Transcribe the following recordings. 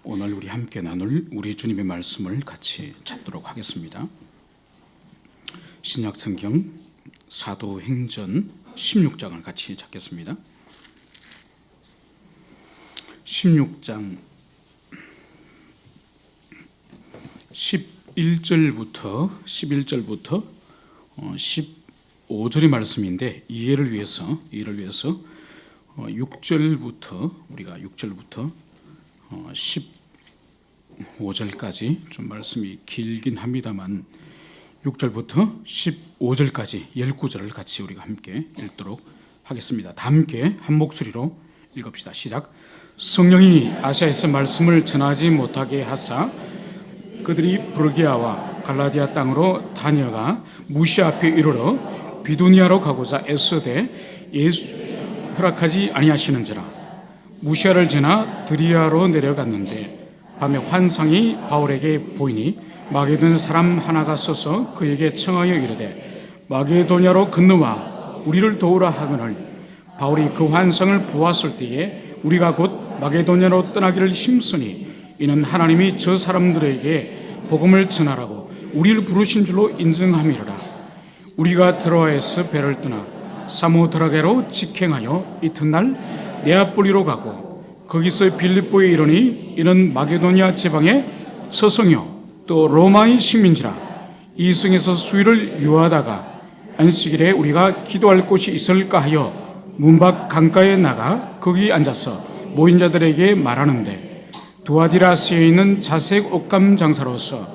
오늘 우리 함께 나눌 우리 주님의 말씀을 같이 찾도록 하겠습니다. 신약성경 사도행전 16장을 같이 찾겠습니다. 16장 11절부터 15절의 말씀인데 이해를 위해서 6절부터 우리가 6절부터 15절까지 좀 말씀이 길긴 합니다만 6절부터 15절까지 19절을 같이 우리가 함께 읽도록 하겠습니다. 다 함께 한 목소리로 읽읍시다. 시작. 성령이 아시아에서 말씀을 전하지 못하게 하사 그들이 브르기아와 갈라디아 땅으로 다녀가 무시아 앞에 이르러 비두니아로 가고자 애쓰되 예수 허락하지 아니하시는지라. 무시아를 지나 드리아로 내려갔는데 밤에 환상이 바울에게 보이니 마게도냐 사람 하나가 서서 그에게 청하여 이르되 마게도냐로 건너와 우리를 도우라 하거늘 바울이 그 환상을 보았을 때에 우리가 곧 마게도냐로 떠나기를 힘쓰니 이는 하나님이 저 사람들에게 복음을 전하라고 우리를 부르신 줄로 인정함이로라. 우리가 드로아에서 배를 떠나 사모드라게로 직행하여 이튿날 네아폴리로 가고 거기서 빌립보에 이르니 이는 마게도냐 지방의 서성이요 또 로마의 식민지라. 이 성에서 수일을 유하다가 안식일에 우리가 기도할 곳이 있을까 하여 문밖 강가에 나가 거기 앉아서 모인 자들에게 말하는데 두아디라스에 있는 자색 옷감 장사로서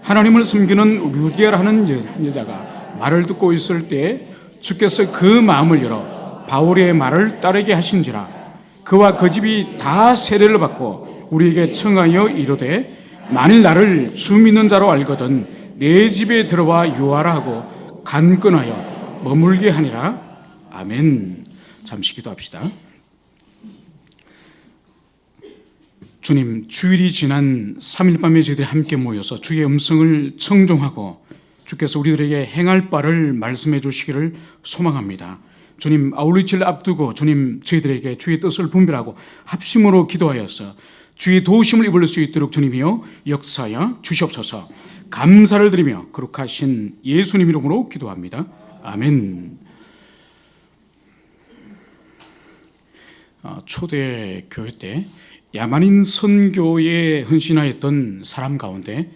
하나님을 섬기는 루디아라는 여자가 말을 듣고 있을 때에 주께서 그 마음을 열어 바울의 말을 따르게 하신지라. 그와 그 집이 다 세례를 받고 우리에게 청하여 이르되 만일 나를 주 믿는 자로 알거든 내 집에 들어와 유하라 하고 간건하여 머물게 하니라. 아멘. 잠시 기도합시다. 주님, 주일이 지난 3일 밤에 저희들이 함께 모여서 주의 음성을 청종하고 주께서 우리들에게 행할 바를 말씀해 주시기를 소망합니다. 주님, 아울리치를 앞두고 주님 저희들에게 주의 뜻을 분별하고 합심으로 기도하여서 주의 도우심을 입을 수 있도록 주님이여 역사하여 주시옵소서. 감사를 드리며 거룩하신 예수님 이름으로 기도합니다. 아멘. 초대 교회 때 야만인 선교에 헌신하였던 사람 가운데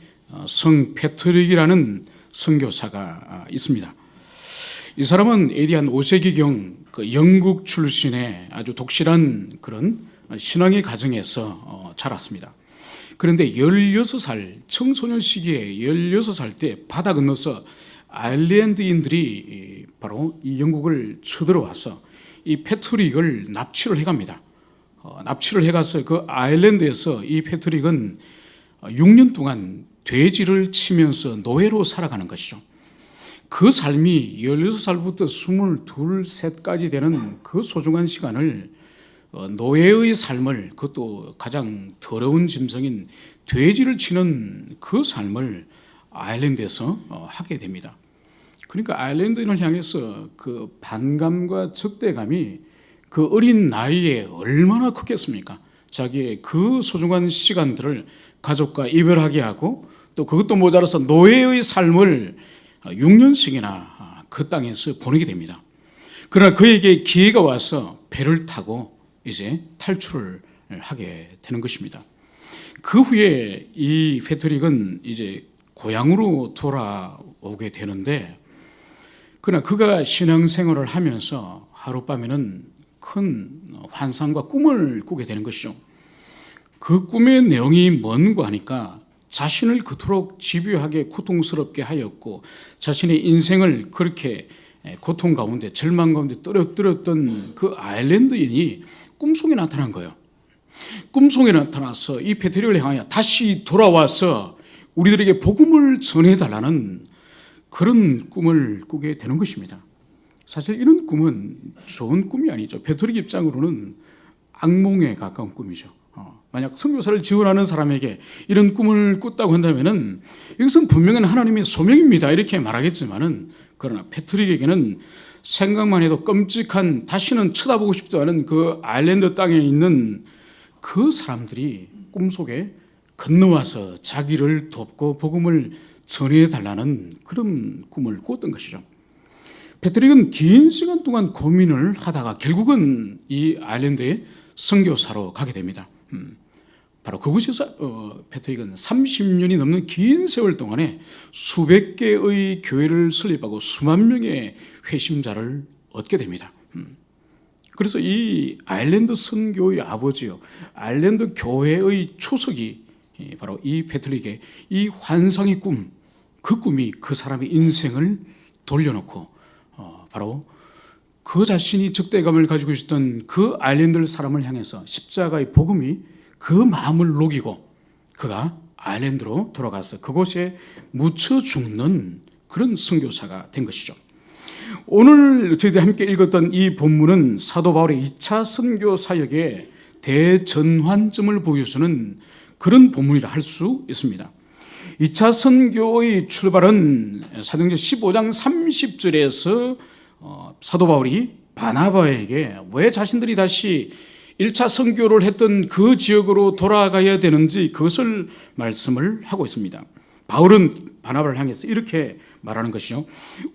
성 페트릭이라는 선교사가 있습니다. 이 사람은 AD 한 5세기경 그 영국 출신의 아주 독실한 그런 신앙의 가정에서 자랐습니다. 그런데 16살 청소년 시기에 16살 때 바다 건너서 아일랜드인들이 바로 이 영국을 쳐들어와서 이 패트릭을 납치를 해갑니다. 납치를 해가서 그 아일랜드에서 이 패트릭은 6년 동안 돼지를 치면서 노예로 살아가는 것이죠. 그 삶이 16살부터 22, 3까지 되는 그 소중한 시간을 노예의 삶을, 그것도 가장 더러운 짐승인 돼지를 치는 그 삶을 아일랜드에서 하게 됩니다. 그러니까 아일랜드인을 향해서 그 반감과 적대감이 그 어린 나이에 얼마나 컸겠습니까? 자기의 그 소중한 시간들을 가족과 이별하게 하고 또 그것도 모자라서 노예의 삶을 6년씩이나 그 땅에서 보내게 됩니다. 그러나 그에게 기회가 와서 배를 타고 이제 탈출을 하게 되는 것입니다. 그 후에 이 페트릭은 이제 고향으로 돌아오게 되는데, 그러나 그가 신앙생활을 하면서 하룻밤에는 큰 환상과 꿈을 꾸게 되는 것이죠. 그 꿈의 내용이 뭔가 하니까 자신을 그토록 집요하게 고통스럽게 하였고 자신의 인생을 그렇게 고통 가운데 절망 가운데 떨어뜨렸던 그 아일랜드인이 꿈속에 나타난 거예요. 꿈속에 나타나서 이 페트릭을 향하여 다시 돌아와서 우리들에게 복음을 전해달라는 그런 꿈을 꾸게 되는 것입니다. 사실 이런 꿈은 좋은 꿈이 아니죠. 페트릭 입장으로는 악몽에 가까운 꿈이죠. 만약 선교사를 지원하는 사람에게 이런 꿈을 꿨다고 한다면은 이것은 분명히 하나님의 소명입니다 이렇게 말하겠지만은, 그러나 패트릭에게는 생각만 해도 끔찍한, 다시는 쳐다보고 싶지도 않은 그 아일랜드 땅에 있는 그 사람들이 꿈속에 건너와서 자기를 돕고 복음을 전해달라는 그런 꿈을 꾸었던 것이죠. 패트릭은 긴 시간 동안 고민을 하다가 결국은 이 아일랜드에 선교사로 가게 됩니다. 바로 그곳에서 패트릭은 30년이 넘는 긴 세월 동안에 수백 개의 교회를 설립하고 수만 명의 회심자를 얻게 됩니다. 그래서 이 아일랜드 선교의 아버지요, 아일랜드 교회의 초석이 바로 이 패트릭의 이 환상의 꿈, 그 꿈이 그 사람의 인생을 돌려놓고 바로 그 자신이 적대감을 가지고 있었던 그 아일랜드 사람을 향해서 십자가의 복음이 그 마음을 녹이고 그가 아일랜드로 돌아가서 그곳에 묻혀 죽는 그런 선교사가 된 것이죠. 오늘 저희들이 함께 읽었던 이 본문은 사도 바울의 2차 선교 사역의 대전환점을 보여주는 그런 본문이라 할 수 있습니다. 2차 선교의 출발은 사도행전 15장 30절에서 사도 바울이 바나바에게 왜 자신들이 다시 1차 선교를 했던 그 지역으로 돌아가야 되는지 그것을 말씀을 하고 있습니다. 바울은 바나바를 향해서 이렇게 말하는 것이죠.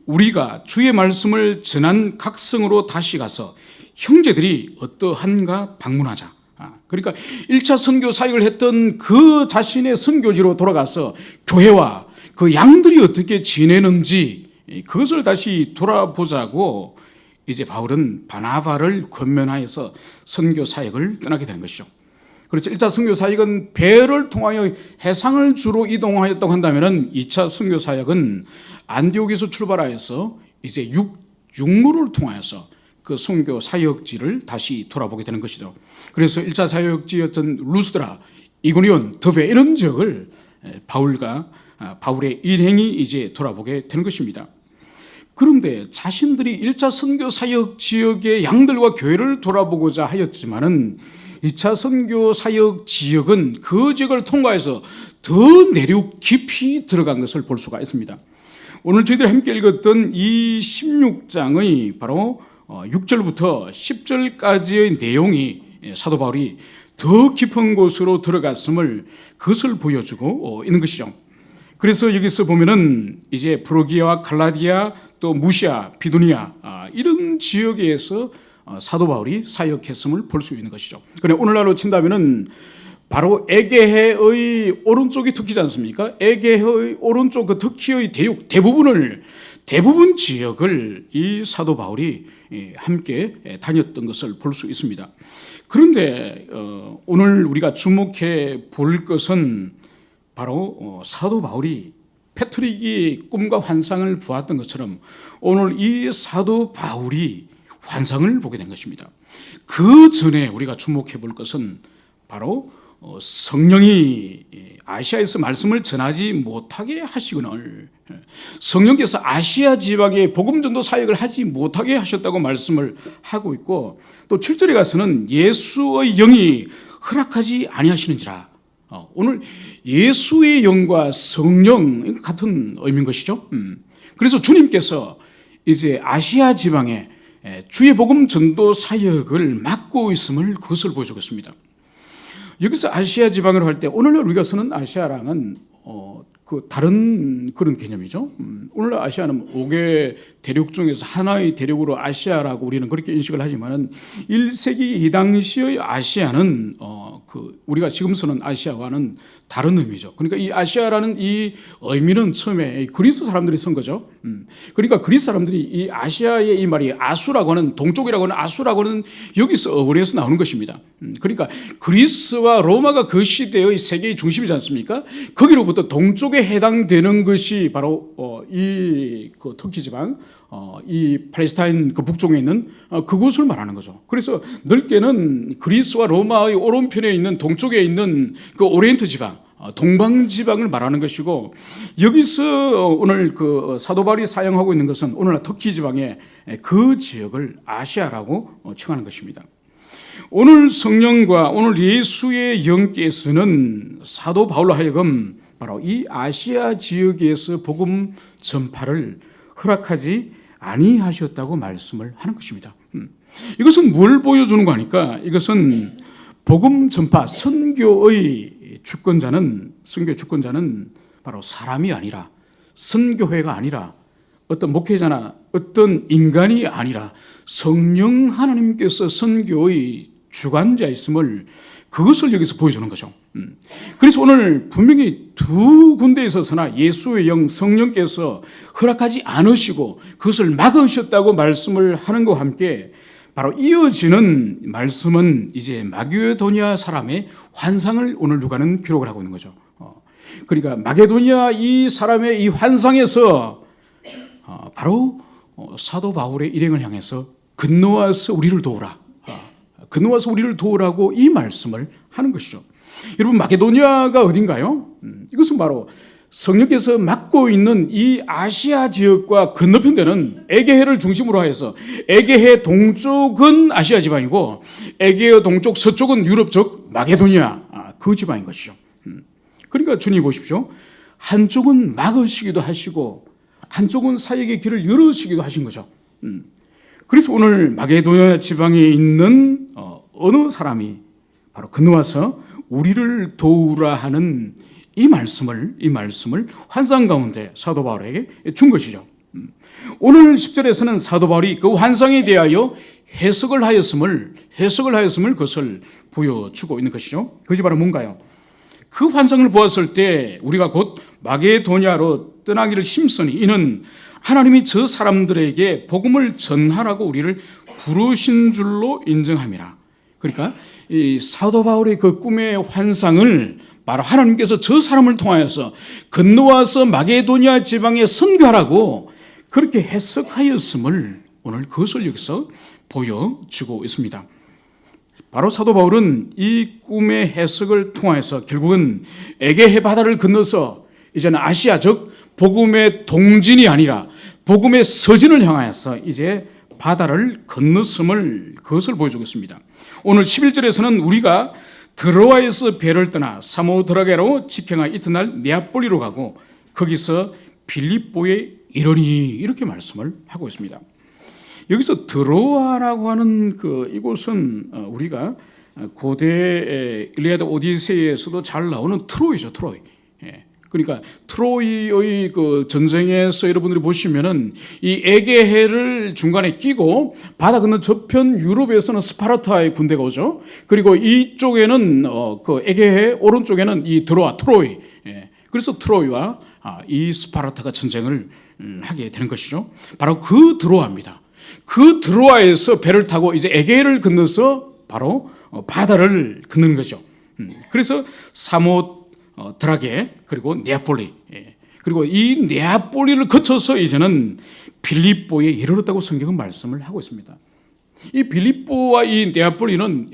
우리가 주의 말씀을 전한 각성으로 다시 가서 형제들이 어떠한가 방문하자. 그러니까 1차 선교 사역을 했던 그 자신의 선교지로 돌아가서 교회와 그 양들이 어떻게 지내는지 그것을 다시 돌아보자고 이제 바울은 바나바를 권면하여서 선교 사역을 떠나게 되는 것이죠. 그렇죠. 1차 선교 사역은 배를 통하여 해상을 주로 이동하였다고 한다면 2차 선교 사역은 안디옥에서 출발하여서 이제 육로를 통하여서 그 선교 사역지를 다시 돌아보게 되는 것이죠. 그래서 1차 사역지였던 루스드라, 이고니온, 더베 이런 지역을 바울의 일행이 이제 돌아보게 되는 것입니다. 그런데 자신들이 1차 선교 사역 지역의 양들과 교회를 돌아보고자 하였지만은 2차 선교 사역 지역은 그 지역을 통과해서 더 내륙 깊이 들어간 것을 볼 수가 있습니다. 오늘 저희들이 함께 읽었던 이 16장의 바로 6절부터 10절까지의 내용이 사도 바울이 더 깊은 곳으로 들어갔음을 그것을 보여주고 있는 것이죠. 그래서 여기서 보면은 이제 프로기아와 갈라디아 또 무시아, 비두니아 이런 지역에서 사도 바울이 사역했음을 볼 수 있는 것이죠. 그런데 오늘날로 친다면은 바로 에게해의 오른쪽이 터키지 않습니까? 에게해의 오른쪽 그 터키의 대부분 지역을 이 사도 바울이 함께 다녔던 것을 볼 수 있습니다. 그런데 오늘 우리가 주목해 볼 것은 바로 사도 바울이 패트릭이 꿈과 환상을 보았던 것처럼 오늘 이 사도 바울이 환상을 보게 된 것입니다. 그 전에 우리가 주목해 볼 것은 바로 성령이 아시아에서 말씀을 전하지 못하게 하시거늘 성령께서 아시아 지방에 복음 전도 사역을 하지 못하게 하셨다고 말씀을 하고 있고 또 7절에 가서는 예수의 영이 허락하지 아니하시는지라. 오늘 예수의 영과 성령 같은 의미인 것이죠. 그래서 주님께서 이제 아시아 지방에 주의 복음 전도 사역을 맡고 있음을 그것을 보여주고 있습니다. 여기서 아시아 지방으로 할 때 오늘날 우리가 쓰는 아시아랑은 그 다른 그런 개념이죠. 오늘날 아시아는 5개 대륙 중에서 하나의 대륙으로 아시아라고 우리는 그렇게 인식을 하지만은 1세기 이 당시의 아시아는 우리가 지금 쓰는 아시아와는 다른 의미죠. 그러니까 이 아시아라는 이 의미는 처음에 그리스 사람들이 쓴 거죠. 그러니까 그리스 사람들이 이 아시아의 이 말이 아수라고 하는 동쪽이라고 하는 아수라고 하는 여기서 어원에서 나오는 것입니다. 그러니까 그리스와 로마가 그 시대의 세계의 중심이지 않습니까? 거기로부터 동쪽에 해당되는 것이 바로 그 터키 지방, 이 팔레스타인 그 북쪽에 있는 그곳을 말하는 거죠. 그래서 넓게는 그리스와 로마의 오른편에 있는 동쪽에 있는 그 오리엔트 지방, 동방 지방을 말하는 것이고 여기서 오늘 그 사도 바울이 사용하고 있는 것은 오늘날 터키 지방의 그 지역을 아시아라고稱하는 것입니다. 오늘 성령과 오늘 예수의 영께서는 사도 바울로 하여금 바로 이 아시아 지역에서 복음 전파를 허락하지 아니하셨다고 말씀을 하는 것입니다. 이것은 뭘 보여주는 거 아니까 이것은 복음 전파 선교의 선교의 주권자는 바로 사람이 아니라 선교회가 아니라 어떤 목회자나 어떤 인간이 아니라 성령 하나님께서 선교의 주관자였음을 그것을 여기서 보여주는 거죠. 그래서 오늘 분명히 두 군데에 있어서나 예수의 영 성령께서 허락하지 않으시고 그것을 막으셨다고 말씀을 하는 것과 함께 바로 이어지는 말씀은 이제 마게도니아 사람의 환상을 오늘 누가는 기록을 하고 있는 거죠. 그러니까 마게도니아 이 사람의 이 환상에서 바로 사도 바울의 일행을 향해서 건너와서 우리를 도우라. 건너와서 우리를 도우라고 이 말씀을 하는 것이죠. 여러분, 마게도니아가 어딘가요? 이것은 바로 성령께서 맡고 있는 이 아시아 지역과 건너편 되는 에게해를 중심으로 하여서 에게해 동쪽은 아시아 지방이고 에게해 동쪽 서쪽은 유럽 쪽 마게도니아 그 지방인 것이죠. 그러니까 주님 보십시오. 한쪽은 막으시기도 하시고 한쪽은 사역의 길을 열으시기도 하신 거죠. 그래서 오늘 마게도니아 지방에 있는 어느 사람이 바로 건너와서 우리를 도우라 하는 이 말씀을 환상 가운데 사도 바울에게 준 것이죠. 오늘 10절에서는 사도 바울이 그 환상에 대하여 해석을 하였음을 그것을 보여주고 있는 것이죠. 그것이 바로 뭔가요? 그 환상을 보았을 때 우리가 곧 마게도니아로 떠나기를 힘쓰니 이는 하나님이 저 사람들에게 복음을 전하라고 우리를 부르신 줄로 인정함이라. 그러니까 이 사도 바울의 그 꿈의 환상을 바로 하나님께서 저 사람을 통하여서 건너와서 마게도니아 지방에 선교하라고 그렇게 해석하였음을 오늘 그것을 여기서 보여주고 있습니다. 바로 사도 바울은 이 꿈의 해석을 통하여서 결국은 에게해 바다를 건너서 이제는 아시아 즉 복음의 동진이 아니라 복음의 서진을 향하여서 이제 바다를 건넜음을 그것을 보여주고 있습니다. 오늘 11절에서는 우리가 드로아에서 배를 떠나 사모드라게로 직행한 이튿날 네아폴리로 가고 거기서 빌립보에 이르니 이렇게 말씀을 하고 있습니다. 여기서 드로아라고 하는 이곳은 우리가 고대 일리아드 오디세이에서도 잘 나오는 트로이죠, 트로이. 그러니까 트로이의 그 전쟁에서 여러분들이 보시면은 이 에게해를 중간에 끼고 바다 건너 저편 유럽에서는 스파르타의 군대가 오죠. 그리고 이쪽에는 그 에게해 오른쪽에는 이 트로이. 그래서 트로이와 이 스파르타가 전쟁을 하게 되는 것이죠. 바로 그 드로아입니다. 그 드로아에서 배를 타고 이제 에게해를 건너서 바로 바다를 건너는 거죠. 그래서 사모드라게 그리고 네아폴리 그리고 이 네아폴리를 거쳐서 이제는 빌립보에 이르렀다고 성경은 말씀을 하고 있습니다. 이 빌립보와 이 네아폴리는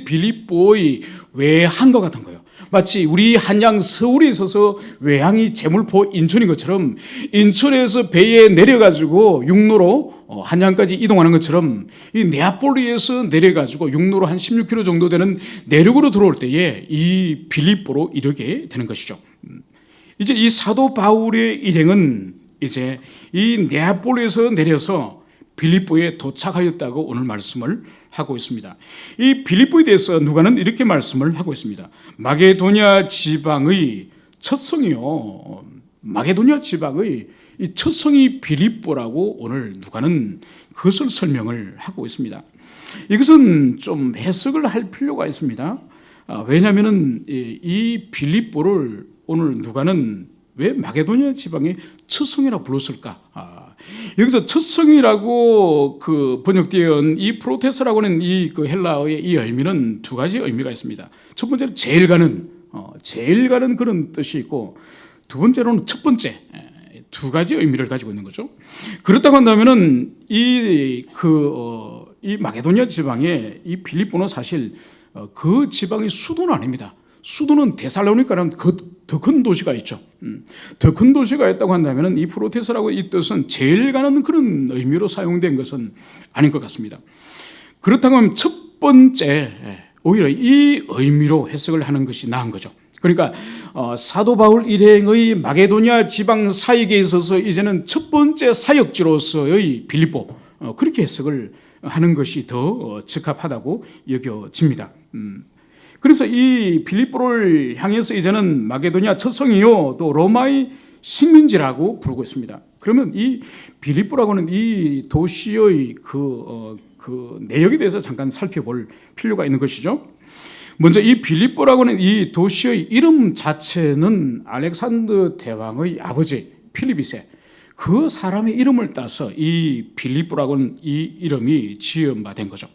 빌립보의 외항과 같은 거예요. 마치 우리 한양 서울에 있어서 외항이 제물포 인천인 것처럼 인천에서 배에 내려가지고 육로로 한양까지 이동하는 것처럼 이 네아폴리에서 내려가지고 육로로 한 16km 정도 되는 내륙으로 들어올 때에 이 빌립보로 이르게 되는 것이죠. 이제 이 사도 바울의 일행은 이제 이 네아폴리에서 내려서 빌립보에 도착하였다고 오늘 말씀을 하고 있습니다. 이 빌립보에 대해서 누가는 이렇게 말씀을 하고 있습니다. 마게도니아 지방의 첫 성이요. 마게도니아 지방의 이 첫 성이 빌립보라고 오늘 누가는 그것을 설명을 하고 있습니다. 이것은 좀 해석을 할 필요가 있습니다. 왜냐하면은 이 빌립보를 오늘 누가는 왜 마게도니아 지방의 첫 성이라고 불렀을까? 여기서 첫 성이라고 번역되어 이 프로테스라고 하는 이 헬라어의 이 의미는 두 가지 의미가 있습니다. 첫 번째는 제일 가는 그런 뜻이 있고 두 번째로는 첫 번째 두 가지 의미를 가지고 있는 거죠. 그렇다고 한다면은 이 마게도니아 지방의 이 빌립보는 사실 그 지방의 수도는 아닙니다. 수도는 데살로니카라는 더 큰 도시가 있죠. 더 큰 도시가 있다고 한다면 이 프로테스라고 이 뜻은 제일 가는 그런 의미로 사용된 것은 아닌 것 같습니다. 그렇다고 하면 첫 번째 오히려 이 의미로 해석을 하는 것이 나은 거죠. 그러니까 사도 바울 일행의 마게도니아 지방 사역에 있어서 이제는 첫 번째 사역지로서의 빌립보 그렇게 해석을 하는 것이 더 적합하다고 여겨집니다. 그래서 이 빌립보를 향해서 이제는 마게도니아 첫 성이요 또 로마의 식민지라고 부르고 있습니다. 그러면 이 빌립보라고는 이 도시의 그 내역에 대해서 잠깐 살펴볼 필요가 있는 것이죠. 먼저 이 빌립보라고는 이 도시의 이름 자체는 알렉산더 대왕의 아버지 필립2세 그 사람의 이름을 따서 이 빌립보라고는 이 이름이 지은 바 된 거죠.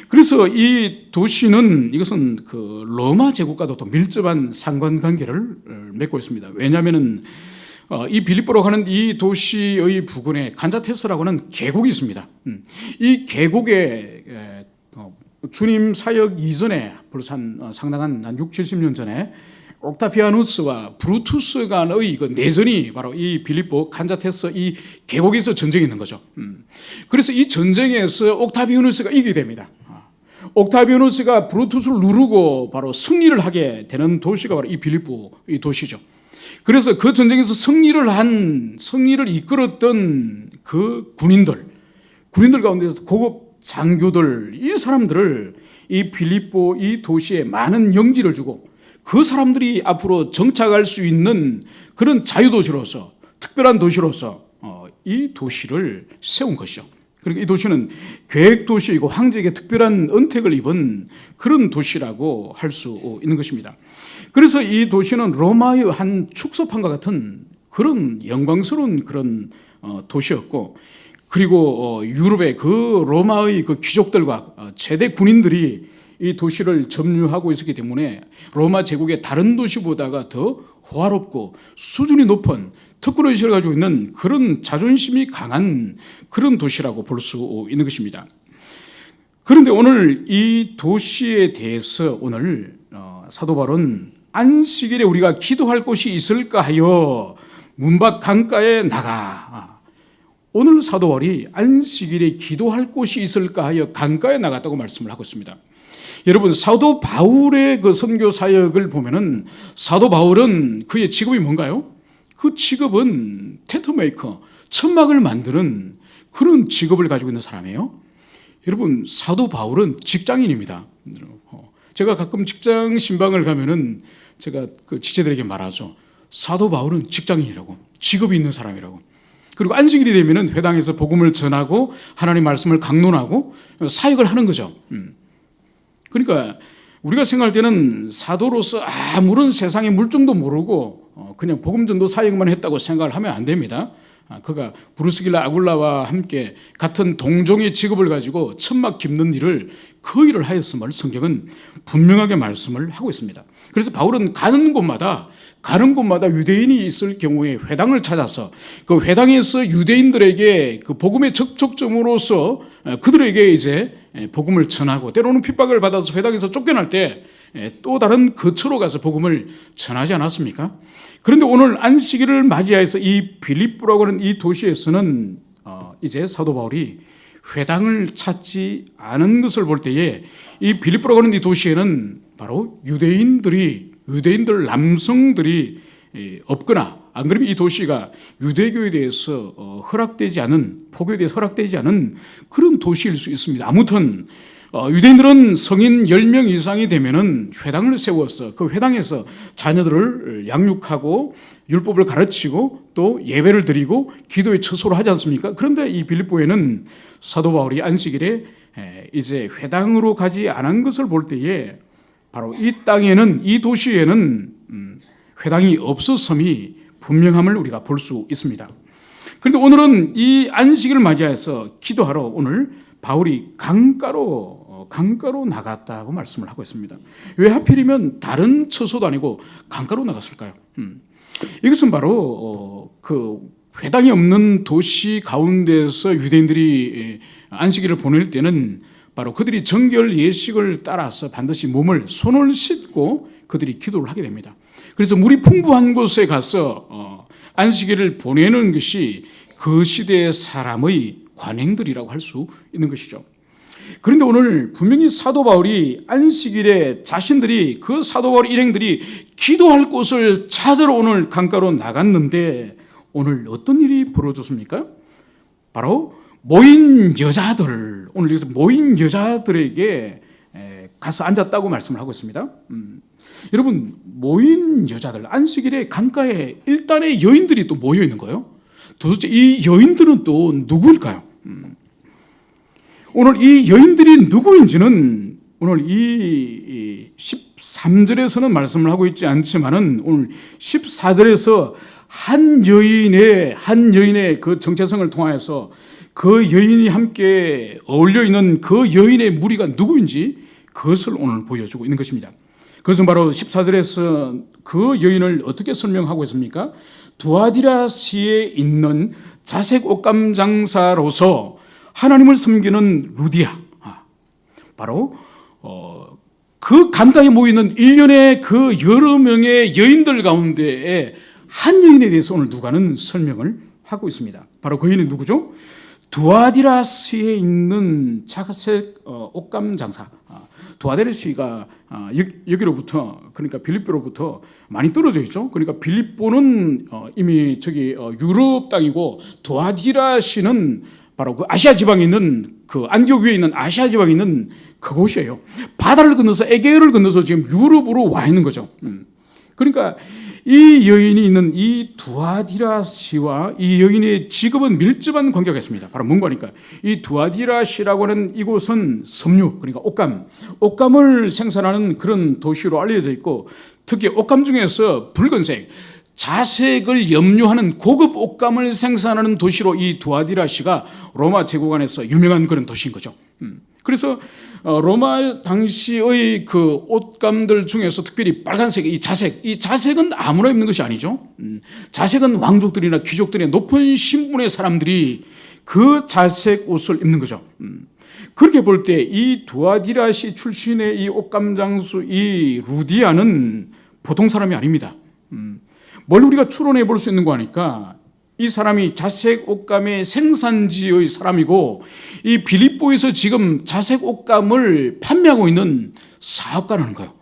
그래서 이 도시는 이것은 그 로마 제국과도 또 밀접한 상관관계를 맺고 있습니다. 왜냐하면은 이 빌립보라고 하는 이 도시의 부근에 간자테스라고 하는 계곡이 있습니다. 이 계곡에 주님 사역 이전에 벌써 상당한 6, 70년 전에 옥타비아누스와 브루투스 간의 그 내전이 바로 이 빌립보 간자테스 이 계곡에서 전쟁이 있는 거죠. 그래서 이 전쟁에서 옥타비아누스가 이기게 됩니다. 옥타비아누스가 브루투스를 누르고 바로 승리를 하게 되는 도시가 바로 이 빌립보 이 도시죠. 그래서 그 전쟁에서 승리를 이끌었던 그 군인들 가운데서 고급 장교들 이 사람들을 이 빌립보 이 도시에 많은 영지를 주고 그 사람들이 앞으로 정착할 수 있는 그런 자유도시로서 특별한 도시로서 이 도시를 세운 것이죠. 그러니까 이 도시는 계획도시이고 황제에게 특별한 은택을 입은 그런 도시라고 할 수 있는 것입니다. 그래서 이 도시는 로마의 한 축소판과 같은 그런 영광스러운 그런 도시였고 그리고 유럽의 그 로마의 그 귀족들과 최대 군인들이 이 도시를 점유하고 있었기 때문에 로마 제국의 다른 도시보다가 더 호화롭고 수준이 높은 특권의식을 가지고 있는 그런 자존심이 강한 그런 도시라고 볼 수 있는 것입니다. 그런데 오늘 이 도시에 대해서 오늘 사도 바울은 안식일에 우리가 기도할 곳이 있을까 하여 문밖 강가에 나가. 오늘 사도 바울이 안식일에 기도할 곳이 있을까 하여 강가에 나갔다고 말씀을 하고 있습니다. 여러분 사도 바울의 그 선교 사역을 보면은 사도 바울은 그의 직업이 뭔가요? 그 직업은 테트메이커, 천막을 만드는 그런 직업을 가지고 있는 사람이에요. 여러분 사도 바울은 직장인입니다. 제가 가끔 직장 신방을 가면은 제가 그 지체들에게 말하죠. 사도 바울은 직장인이라고, 직업이 있는 사람이라고. 그리고 안식일이 되면은 회당에서 복음을 전하고 하나님 말씀을 강론하고 사역을 하는 거죠. 그러니까 우리가 생각할 때는 사도로서 아무런 세상의 물정도 모르고 그냥 복음전도 사역만 했다고 생각을 하면 안 됩니다. 그가 브루스길라 아굴라와 함께 같은 동종의 직업을 가지고 천막 깁는 일을 그 일을 하였음을 성경은 분명하게 말씀을 하고 있습니다. 그래서 바울은 가는 곳마다 유대인이 있을 경우에 회당을 찾아서 그 회당에서 유대인들에게 그 복음의 접촉점으로서 그들에게 이제 복음을 전하고 때로는 핍박을 받아서 회당에서 쫓겨날 때 또 다른 거처로 가서 복음을 전하지 않았습니까? 그런데 오늘 안식일을 맞이해서 이 빌립보라고 하는 이 도시에서는 이제 사도 바울이 회당을 찾지 않은 것을 볼 때에 이 빌립보라고 하는 이 도시에는 바로 유대인들 남성들이 없거나 안 그러면 이 도시가 유대교에 대해서 허락되지 않은 포교에 대해서 허락되지 않은 그런 도시일 수 있습니다. 아무튼 유대인들은 성인 10명 이상이 되면은 회당을 세워서 그 회당에서 자녀들을 양육하고 율법을 가르치고 또 예배를 드리고 기도의 처소를 하지 않습니까? 그런데 이 빌립보에는 사도 바울이 안식일에 이제 회당으로 가지 않은 것을 볼 때에 바로 이 땅에는 이 도시에는 회당이 없었음이 분명함을 우리가 볼 수 있습니다. 그런데 오늘은 이 안식일을 맞이해서 기도하러 오늘 바울이 강가로 나갔다고 말씀을 하고 있습니다. 왜 하필이면 다른 처소도 아니고 강가로 나갔을까요? 이것은 바로 그 회당이 없는 도시 가운데서 유대인들이 안식일을 보낼 때는 바로 그들이 정결 예식을 따라서 반드시 손을 씻고 그들이 기도를 하게 됩니다. 그래서 물이 풍부한 곳에 가서 안식일을 보내는 것이 그 시대의 사람의 관행들이라고 할 수 있는 것이죠. 그런데 오늘 분명히 사도 바울이 안식일에 자신들이 그 사도 바울 일행들이 기도할 곳을 찾으러 오늘 강가로 나갔는데 오늘 어떤 일이 벌어졌습니까? 바로 모인 여자들에게 가서 앉았다고 말씀을 하고 있습니다. 여러분, 모인 여자들, 안식일에 강가에 일단의 여인들이 또 모여 있는 거예요. 도대체 이 여인들은 또 누구일까요? 오늘 이 여인들이 누구인지는 오늘 이 13절에서는 말씀을 하고 있지 않지만은 오늘 14절에서 한 여인의 그 정체성을 통하여서 그 여인이 함께 어울려 있는 그 여인의 무리가 누구인지 그것을 오늘 보여주고 있는 것입니다. 그것은 바로 14절에서 그 여인을 어떻게 설명하고 있습니까? 두아디라시에 있는 자색 옷감 장사로서 하나님을 섬기는 루디아, 바로 그 강가에 모이는 일련의 그 여러 명의 여인들 가운데에 한 여인에 대해서 오늘 누가는 설명을 하고 있습니다. 바로 그 여인이 누구죠? 두아디라시에 있는 자색 옷감 장사. 두아디라시가 여기로부터, 그러니까 빌립보로부터 많이 떨어져 있죠. 그러니까 빌립보는 이미 저기 유럽 땅이고, 두아디라시는 바로 그 아시아 지방에 있는, 그 안디옥 위에 있는 아시아 지방에 있는 그곳이에요. 바다를 건너서, 에게어를 건너서 지금 유럽으로 와 있는 거죠. 그러니까 이 여인이 있는 이 두아디라시와 이 여인의 직업은 밀접한 관계가 있습니다. 바로 뭔가니까 이 두아디라시라고 하는 이곳은 섬유, 그러니까 옷감을 생산하는 그런 도시로 알려져 있고, 특히 옷감 중에서 붉은색, 자색을 염료하는 고급 옷감을 생산하는 도시로 이 두아디라시가 로마 제국 안에서 유명한 그런 도시인 거죠. 그래서 로마 당시의 그 옷감들 중에서 특별히 빨간색, 이 자색은 아무나 입는 것이 아니죠. 자색은 왕족들이나 귀족들의 높은 신분의 사람들이 그 자색 옷을 입는 거죠. 그렇게 볼 때 이 두아디라시 출신의 이 옷감 장수 이 루디아는 보통 사람이 아닙니다. 뭘 우리가 추론해 볼 수 있는 거 하니까 이 사람이 자색 옷감의 생산지의 사람이고, 이 빌립보에서 지금 자색 옷감을 판매하고 있는 사업가라는 거예요.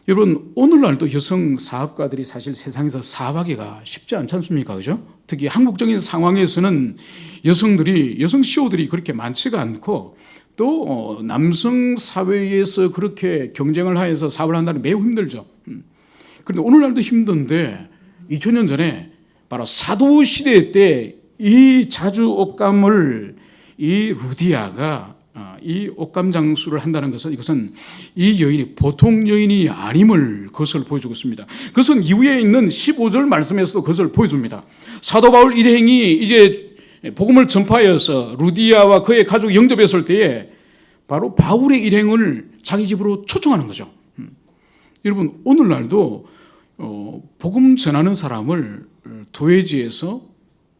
여러분, 오늘날도 여성 사업가들이 사실 세상에서 사업하기가 쉽지 않지 않습니까? 그죠? 특히 한국적인 상황에서는 여성 CEO들이 그렇게 많지가 않고, 또 남성 사회에서 그렇게 경쟁을 하여서 사업을 한다는 매우 힘들죠. 그런데 오늘날도 힘든데 2000년 전에 바로 사도 시대 때 이 자주 옷감을 이 루디아가 이 옷감 장수를 한다는 것은, 이것은 이 여인이 보통 여인이 아님을 그것을 보여주고 있습니다. 그것은 이후에 있는 15절 말씀에서도 그것을 보여줍니다. 사도 바울 일행이 이제 복음을 전파하여서 루디아와 그의 가족이 영접했을 때에 바로 바울의 일행을 자기 집으로 초청하는 거죠. 여러분, 오늘날도 복음 전하는 사람을 도회지에서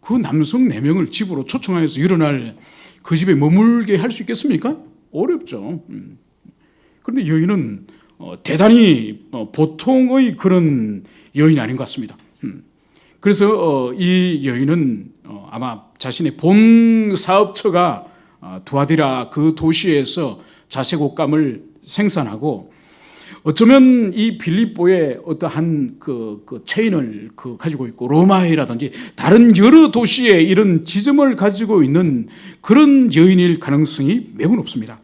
그 남성 4명을 집으로 초청하여서 일어날 그 집에 머물게 할 수 있겠습니까? 어렵죠. 그런데 여인은 대단히 보통의 그런 여인이 아닌 것 같습니다. 그래서 이 여인은 아마 자신의 본 사업처가 두아디라 그 도시에서 자색 옷감을 생산하고, 어쩌면 이 빌립보에 어떠한 그 체인을 가지고 있고, 로마이라든지 다른 여러 도시에 이런 지점을 가지고 있는 그런 여인일 가능성이 매우 높습니다.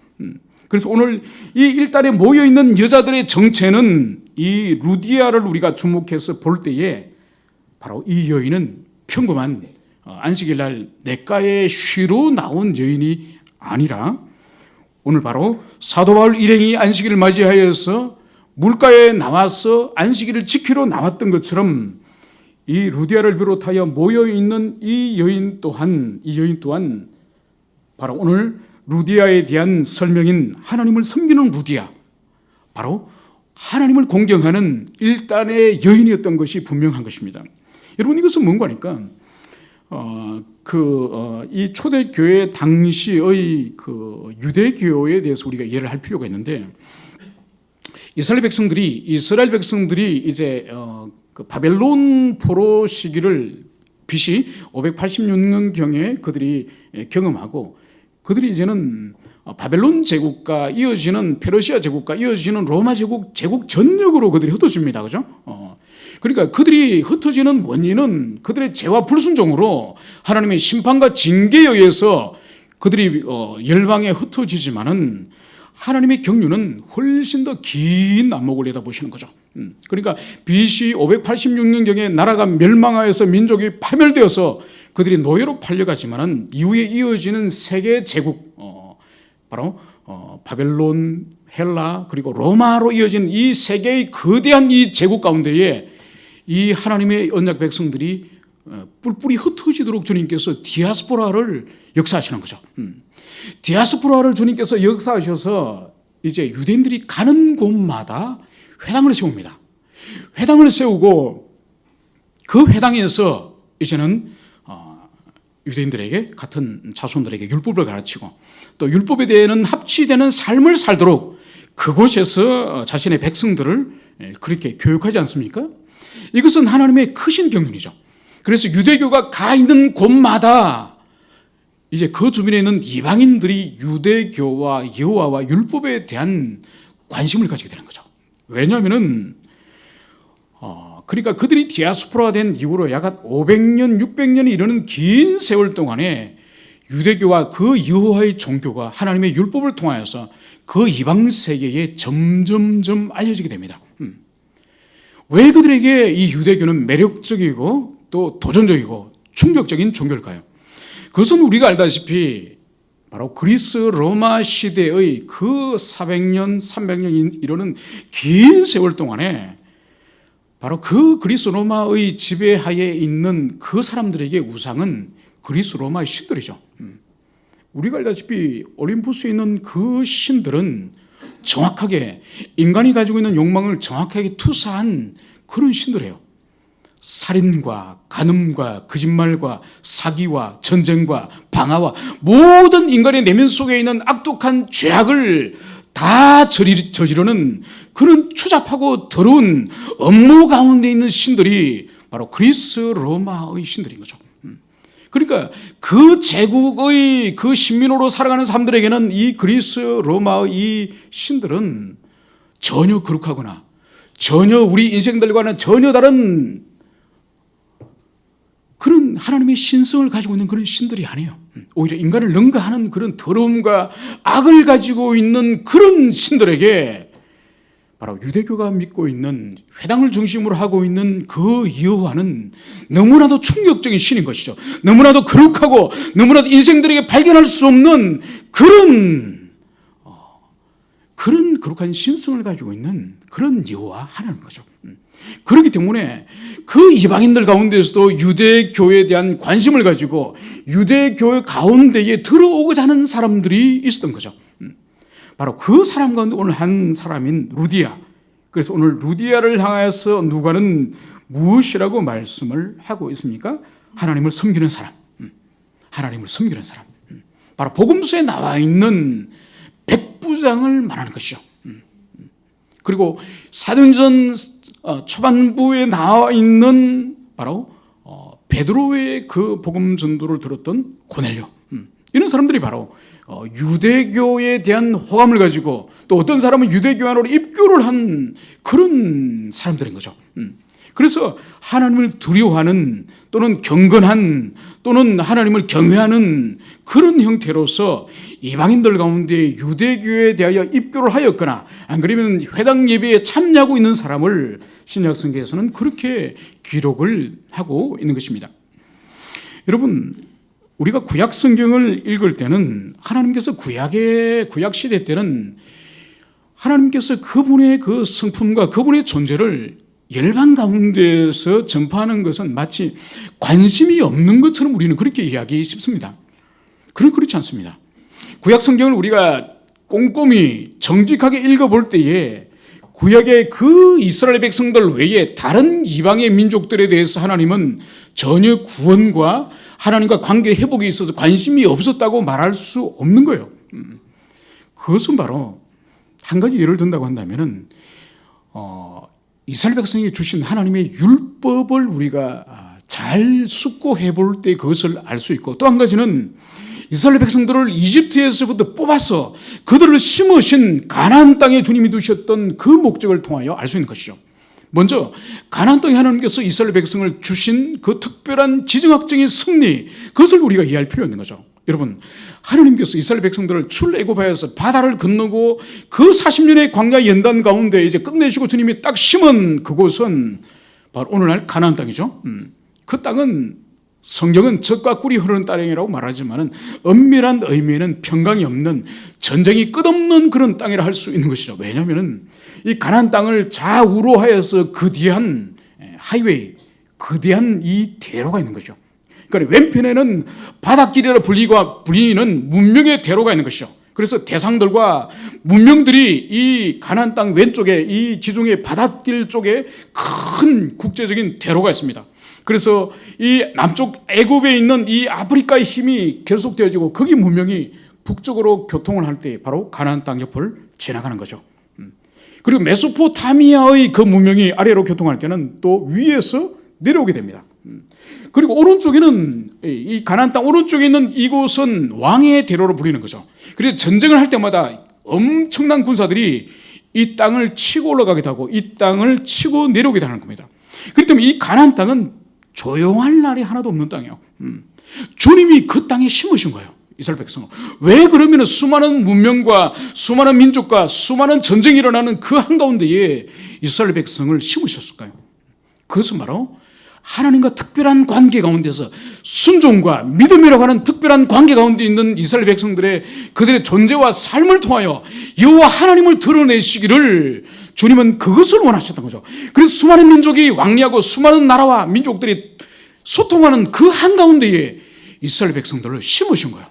그래서 오늘 이 일단에 모여 있는 여자들의 정체는 이 루디아를 우리가 주목해서 볼 때에 바로 이 여인은 평범한 안식일 날 냇가에 쉬러 나온 여인이 아니라, 오늘 바로 사도 바울 일행이 안식일을 맞이하여서 물가에 나와서 안식일을 지키러 나왔던 것처럼 이 루디아를 비롯하여 모여 있는 이 여인 또한 바로 오늘 루디아에 대한 설명인 하나님을 섬기는 루디아, 바로 하나님을 공경하는 일단의 여인이었던 것이 분명한 것입니다. 여러분, 이것은 뭔가 하니까 이 초대교회 당시의 그 유대교에 대해서 우리가 이해를 할 필요가 있는데, 이스라엘 백성들이 이제 그 바벨론 포로 시기를 BC 586년경에 그들이 경험하고, 그들이 이제는 바벨론 제국과 이어지는 페르시아 제국과 이어지는 로마 제국 전역으로 그들이 흩어집니다. 그죠? 그러니까 그들이 흩어지는 원인은 그들의 죄와 불순종으로 하나님의 심판과 징계에 의해서 그들이 열방에 흩어지지만은, 하나님의 경륜은 훨씬 더 긴 안목을 내다보시는 거죠. 그러니까 BC 586년경에 나라가 멸망하여서 민족이 파멸되어서 그들이 노예로 팔려가지만은 이후에 이어지는 세계 제국, 바로 바벨론, 헬라 그리고 로마로 이어진 이 세계의 거대한 이 제국 가운데에 이 하나님의 언약 백성들이 뿔뿔이 흩어지도록 주님께서 디아스포라를 역사하시는 거죠. 디아스포라를 주님께서 역사하셔서 이제 유대인들이 가는 곳마다 회당을 세웁니다. 회당을 세우고 그 회당에서 이제는 유대인들에게 같은 자손들에게 율법을 가르치고 또 율법에 대해는 합치되는 삶을 살도록 그곳에서 자신의 백성들을 그렇게 교육하지 않습니까? 이것은 하나님의 크신 경륜이죠. 그래서 유대교가 가 있는 곳마다 이제 그 주변에 있는 이방인들이 유대교와 여호와와 율법에 대한 관심을 가지게 되는 거죠. 왜냐하면은 그러니까 그들이 디아스포라된 이후로 약 500년, 600년이 이르는 긴 세월 동안에 유대교와 그 여호와의 종교가 하나님의 율법을 통하여서 그 이방 세계에 점점점 알려지게 됩니다. 왜 그들에게 이 유대교는 매력적이고 또 도전적이고 충격적인 종교일까요? 그것은 우리가 알다시피 바로 그리스 로마 시대의 그 400년, 300년 이르는 긴 세월 동안에 바로 그 그리스 로마의 지배하에 있는 그 사람들에게 우상은 그리스 로마의 신들이죠. 우리가 알다시피 올림푸스에 있는 그 신들은 정확하게 인간이 가지고 있는 욕망을 정확하게 투사한 그런 신들이에요. 살인과 간음과 거짓말과 사기와 전쟁과 방화와 모든 인간의 내면 속에 있는 악독한 죄악을 다 저지르는 그런 추잡하고 더러운 업무 가운데 있는 신들이 바로 그리스 로마의 신들인 거죠. 그러니까 그 제국의 그 신민으로 살아가는 사람들에게는 이 그리스 로마의 이 신들은 전혀 거룩하거나 전혀 우리 인생들과는 전혀 다른 그런 하나님의 신성을 가지고 있는 그런 신들이 아니에요. 오히려 인간을 능가하는 그런 더러움과 악을 가지고 있는 그런 신들에게 바로 유대교가 믿고 있는 회당을 중심으로 하고 있는 그 여호와는 너무나도 충격적인 신인 것이죠. 너무나도 거룩하고 너무나도 인생들에게 발견할 수 없는 그런 거룩한 신성을 가지고 있는 그런 여호와 하나님 거죠. 그렇기 때문에 그 이방인들 가운데서도 유대교에 대한 관심을 가지고 유대교 가운데에 들어오고자 하는 사람들이 있었던 거죠. 바로 그 사람 가운데 오늘 한 사람인 루디아. 그래서 오늘 루디아를 향해서 누가는 무엇이라고 말씀을 하고 있습니까? 하나님을 섬기는 사람. 하나님을 섬기는 사람. 바로 복음서에 나와 있는 백부장을 말하는 것이죠. 그리고 사도행전 초반부에 나와 있는 바로 베드로의 그 복음 전도를 들었던 고넬료, 이런 사람들이 바로 유대교에 대한 호감을 가지고 또 어떤 사람은 유대교 안으로 입교를 한 그런 사람들인 거죠. 그래서 하나님을 두려워하는 또는 경건한 또는 하나님을 경외하는 그런 형태로서 이방인들 가운데 유대교에 대하여 입교를 하였거나 안 그러면 회당 예배에 참여하고 있는 사람을 신약성경에서는 그렇게 기록을 하고 있는 것입니다. 여러분, 우리가 구약 성경을 읽을 때는 하나님께서 구약 시대 때는 하나님께서 그분의 그 성품과 그분의 존재를 열방 가운데서 전파하는 것은 마치 관심이 없는 것처럼 우리는 그렇게 이해하기 쉽습니다. 그렇지 않습니다. 구약 성경을 우리가 꼼꼼히 정직하게 읽어볼 때에 구약의 그 이스라엘 백성들 외에 다른 이방의 민족들에 대해서 하나님은 전혀 구원과 하나님과 관계 회복에 있어서 관심이 없었다고 말할 수 없는 거예요. 그것은 바로 한 가지 예를 든다고 한다면은 이스라엘 백성이 주신 하나님의 율법을 우리가 잘 숙고해 볼 때 그것을 알 수 있고, 또 한 가지는 이스라엘 백성들을 이집트에서부터 뽑아서 그들을 심으신 가나안 땅에 주님이 두셨던 그 목적을 통하여 알 수 있는 것이죠. 먼저 가나안 땅에 하나님께서 이스라엘 백성을 주신 그 특별한 지정학적인 승리, 그것을 우리가 이해할 필요가 있는 거죠. 여러분, 하나님께서 이스라엘 백성들을 출애굽하여서 바다를 건너고 그 40년의 광야 연단 가운데 이제 끝내시고 주님이 딱 심은 그곳은 바로 오늘날 가나안 땅이죠. 그 땅은 성경은 젖과 꿀이 흐르는 땅이라고 말하지만 엄밀한 의미에는 평강이 없는 전쟁이 끝없는 그런 땅이라 할 수 있는 것이죠. 왜냐하면 이 가나안 땅을 좌우로 하여서 거대한 하이웨이, 거대한 이 대로가 있는 거죠. 그러니까 왼편에는 바닷길이라 불리는 문명의 대로가 있는 것이죠. 그래서 대상들과 문명들이 이 가나안 땅 왼쪽에 이 지중해 바닷길 쪽에 큰 국제적인 대로가 있습니다. 그래서 이 남쪽 애굽에 있는 이 아프리카의 힘이 결속되어지고 거기 문명이 북쪽으로 교통을 할 때 바로 가나안 땅 옆을 지나가는 거죠. 그리고 메소포타미아의 그 문명이 아래로 교통할 때는 또 위에서 내려오게 됩니다. 그리고 오른쪽에는 이 가나안 땅 오른쪽에 있는 이곳은 왕의 대로로 불리는 거죠. 그래서 전쟁을 할 때마다 엄청난 군사들이 이 땅을 치고 올라가기도 하고 이 땅을 치고 내려오기도 하는 겁니다. 그렇기 때문에 이 가나안 땅은 조용할 날이 하나도 없는 땅이에요. 주님이 그 땅에 심으신 거예요. 이스라엘 백성을. 왜 그러면 수많은 문명과 수많은 민족과 수많은 전쟁이 일어나는 그 한가운데에 이스라엘 백성을 심으셨을까요? 그것은 바로 하나님과 특별한 관계 가운데서 순종과 믿음이라고 하는 특별한 관계 가운데 있는 이스라엘 백성들의 그들의 존재와 삶을 통하여 여호와 하나님을 드러내시기를 주님은 그것을 원하셨던 거죠. 그래서 수많은 민족이 왕래하고 수많은 나라와 민족들이 소통하는 그 한가운데에 이스라엘 백성들을 심으신 거예요.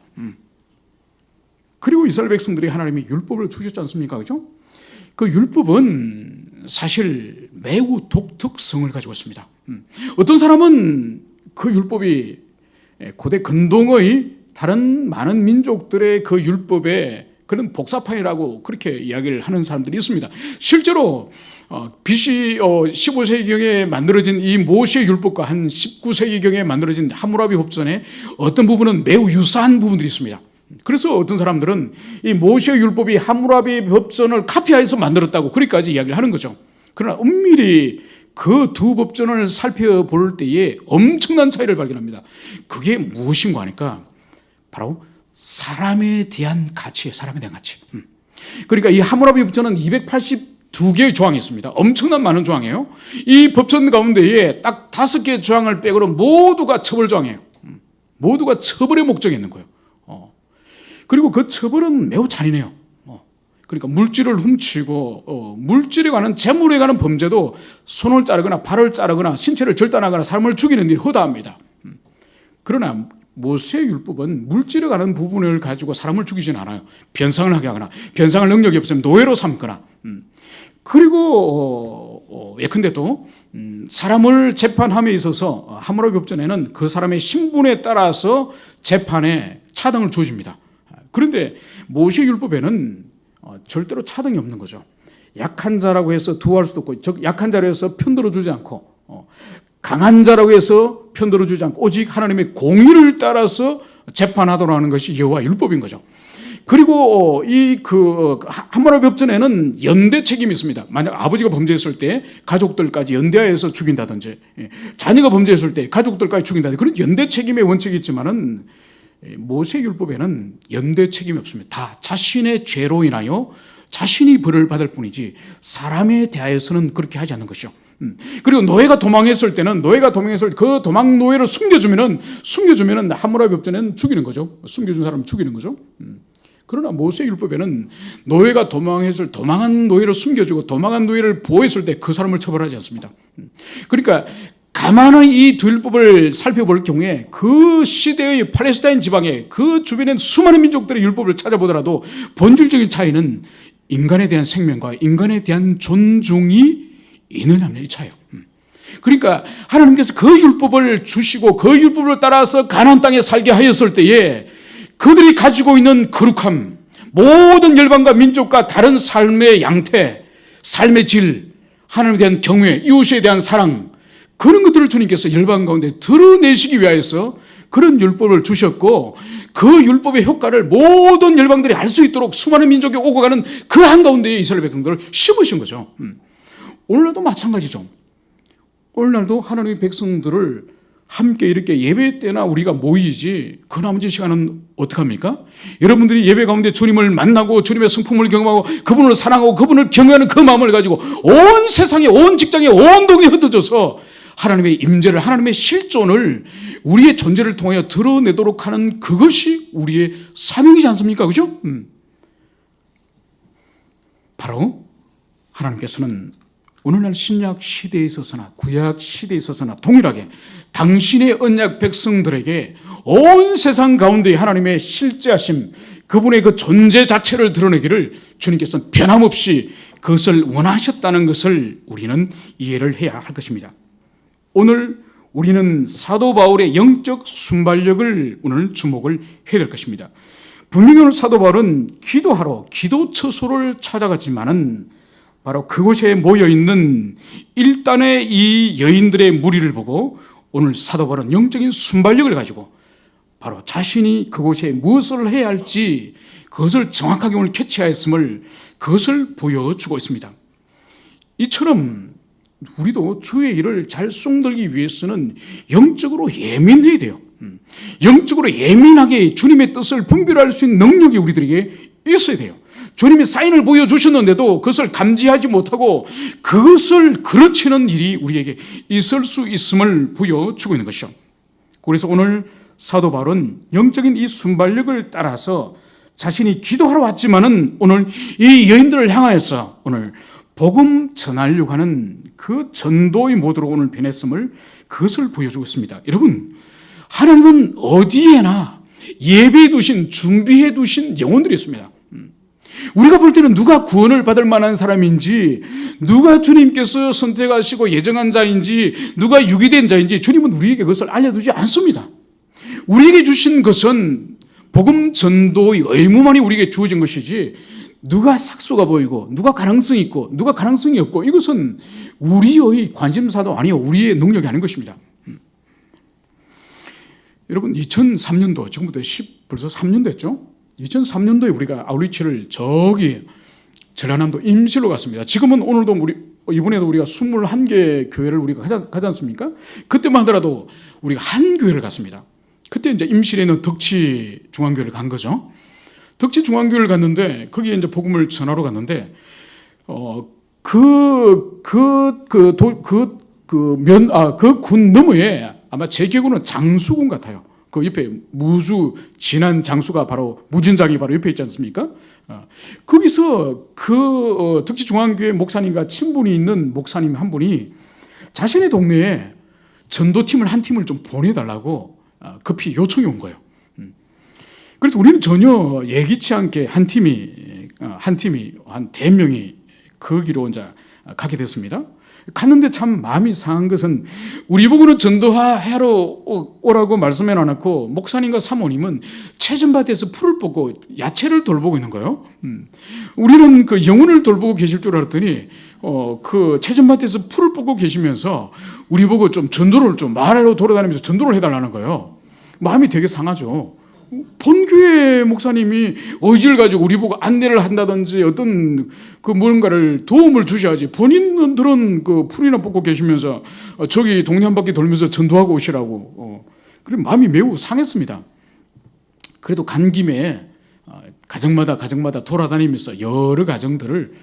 그리고 이스라엘 백성들이 하나님이 율법을 주셨지 않습니까? 그죠? 그 율법은 사실 매우 독특성을 가지고 있습니다. 어떤 사람은 그 율법이 고대 근동의 다른 많은 민족들의 그 율법의 그런 복사판이라고 그렇게 이야기를 하는 사람들이 있습니다. 실제로 BC 15세기경에 만들어진 이 모세 율법과 한 19세기경에 만들어진 함무라비 법전에 어떤 부분은 매우 유사한 부분들이 있습니다. 그래서 어떤 사람들은 이 모세 율법이 함무라비 법전을 카피해서 만들었다고 그렇게까지 이야기를 하는 거죠. 그러나 엄밀히 그 두 법전을 살펴볼 때에 엄청난 차이를 발견합니다. 그게 무엇인가 하니까 바로 사람에 대한 가치예요. 사람에 대한 가치. 그러니까 이 함무라비 법전은 282개의 조항이 있습니다. 엄청난 많은 조항이에요. 이 법전 가운데에 딱 5개의 조항을 빼고는 모두가 처벌 조항이에요. 모두가 처벌의 목적이 있는 거예요. 그리고 그 처벌은 매우 잔인해요. 그러니까 물질을 훔치고 물질에 관한 재물에 관한 범죄도 손을 자르거나 발을 자르거나 신체를 절단하거나 사람을 죽이는 일이 허다합니다. 그러나 모세 율법은 물질에 관한 부분을 가지고 사람을 죽이지는 않아요. 변상을 하게 하거나 변상할 능력이 없으면 노예로 삼거나 그리고 예컨대 또 사람을 재판함에 있어서 함무라비 법전에는 그 사람의 신분에 따라서 재판에 차등을 주어집니다. 그런데 모세 율법에는 절대로 차등이 없는 거죠. 약한 자라고 해서 두할 수도 없고, 즉 약한 자로 해서 편들어 주지 않고, 강한 자라고 해서 편들어 주지 않고 오직 하나님의 공의를 따라서 재판하도록 하는 것이 여호와 율법인 거죠. 그리고 이 함무라비 법전에는 연대 책임이 있습니다. 만약 아버지가 범죄했을 때 가족들까지 연대하여서 죽인다든지, 자녀가 범죄했을 때 가족들까지 죽인다든지 그런 연대 책임의 원칙이 있지만은 모세 율법에는 연대 책임이 없습니다. 다 자신의 죄로 인하여 자신이 벌을 받을 뿐이지 사람에 대하여서는 그렇게 하지 않는 것이죠. 그리고 노예가 도망했을 때는 그 도망 노예를 숨겨주면은 함무라비 법전에는 죽이는 거죠. 숨겨준 사람은 죽이는 거죠. 그러나 모세 율법에는 노예가 도망한 노예를 숨겨주고 도망한 노예를 보호했을 때 그 사람을 처벌하지 않습니다. 그러니까 가만히 이 두 율법을 살펴볼 경우에 그 시대의 팔레스타인 지방에 그 주변에 수많은 민족들의 율법을 찾아보더라도 본질적인 차이는 인간에 대한 생명과 인간에 대한 존중이 있느냐 없느냐의 차이예요. 그러니까 하나님께서 그 율법을 주시고 그 율법을 따라서 가나안 땅에 살게 하였을 때에 그들이 가지고 있는 거룩함, 모든 열방과 민족과 다른 삶의 양태, 삶의 질, 하나님에 대한 경외, 이웃에 대한 사랑, 그런 것들을 주님께서 열방 가운데 드러내시기 위하여서 그런 율법을 주셨고 그 율법의 효과를 모든 열방들이 알 수 있도록 수많은 민족이 오고 가는 그 한가운데에 이스라엘 백성들을 심으신 거죠. 오늘날도 마찬가지죠. 오늘날도 하나님의 백성들을 함께 이렇게 예배 때나 우리가 모이지 그 나머지 시간은 어떡합니까? 여러분들이 예배 가운데 주님을 만나고 주님의 성품을 경험하고 그분을 사랑하고 그분을 경외하는 그 마음을 가지고 온 세상에 온 직장에 온 동이 흩어져서 하나님의 임재를 하나님의 실존을 우리의 존재를 통하여 드러내도록 하는 그것이 우리의 사명이지 않습니까? 그죠? 바로 하나님께서는 오늘날 신약 시대에 있어서나 구약 시대에 있어서나 동일하게 당신의 언약 백성들에게 온 세상 가운데 하나님의 실제하심 그분의 그 존재 자체를 드러내기를 주님께서는 변함없이 그것을 원하셨다는 것을 우리는 이해를 해야 할 것입니다. 오늘 우리는 사도 바울의 영적 순발력을 오늘 주목을 해야 될 것입니다. 분명히 오늘 사도 바울은 기도하러 기도 처소를 찾아갔지만은 바로 그곳에 모여있는 일단의 이 여인들의 무리를 보고 오늘 사도 바울은 영적인 순발력을 가지고 바로 자신이 그곳에 무엇을 해야 할지 그것을 정확하게 오늘 캐치하였음을 그것을 보여주고 있습니다. 이처럼 우리도 주의 일을 잘 쏙들기 위해서는 영적으로 예민해야 돼요. 영적으로 예민하게 주님의 뜻을 분별할 수 있는 능력이 우리들에게 있어야 돼요. 주님이 사인을 보여주셨는데도 그것을 감지하지 못하고 그것을 그르치는 일이 우리에게 있을 수 있음을 보여주고 있는 것이죠. 그래서 오늘 사도 바울은 영적인 이 순발력을 따라서 자신이 기도하러 왔지만은 오늘 이 여인들을 향하여서 오늘 복음 전하려고 하는 그 전도의 모드로 오늘 변했음을 그것을 보여주고 있습니다. 여러분, 하나님은 어디에나 예비해 두신 준비해 두신 영혼들이 있습니다. 우리가 볼 때는 누가 구원을 받을 만한 사람인지 누가 주님께서 선택하시고 예정한 자인지 누가 유기된 자인지 주님은 우리에게 그것을 알려두지 않습니다. 우리에게 주신 것은 복음 전도의 의무만이 우리에게 주어진 것이지 누가 삭수가 보이고 누가 가능성이 있고 누가 가능성이 없고 이것은 우리의 관심사도 아니요 우리의 능력이 아닌 것입니다. 여러분 2003년도 지금부터 벌써 3년 됐죠? 2003년도에 우리가 아울리치를 저기 전라남도 임실로 갔습니다. 지금은 오늘도 이번에도 우리가 21개 교회를 우리가 가지 않습니까? 그때만 하더라도 우리가 한 교회를 갔습니다. 그때 이제 임실에 있는 덕치 중앙교회를 간 거죠. 덕치 중앙교회를 갔는데 거기에 이제 복음을 전하러 갔는데 그 군 너머에 아마 제 기억으로는 장수군 같아요. 그 옆에 진한 장수가 바로 무진장이 바로 옆에 있지 않습니까? 거기서 덕지 중앙교회 목사님과 친분이 있는 목사님 한 분이 자신의 동네에 전도팀을 한 팀을 좀 보내달라고 급히 요청이 온 거예요. 그래서 우리는 전혀 예기치 않게 한 팀이 한 100명이 거기로 이제 가게 됐습니다. 갔는데 참 마음이 상한 것은 우리 보고는 전도하러 오라고 말씀해 놔놓고 목사님과 사모님은 체전밭에서 풀을 뽑고 야채를 돌보고 있는 거예요. 우리는 그 영혼을 돌보고 계실 줄 알았더니 그 체전밭에서 풀을 뽑고 계시면서 우리 보고 좀 전도를 좀 말하러 돌아다니면서 전도를 해달라는 거예요. 마음이 되게 상하죠. 본교회 목사님이 의지를 가지고 우리 보고 안내를 한다든지 어떤 그 뭔가를 도움을 주셔야지 본인들은 그 풀이나 뽑고 계시면서 저기 동네 한 바퀴 돌면서 전도하고 오시라고 그래 마음이 매우 상했습니다. 그래도 간 김에 가정마다 돌아다니면서 여러 가정들을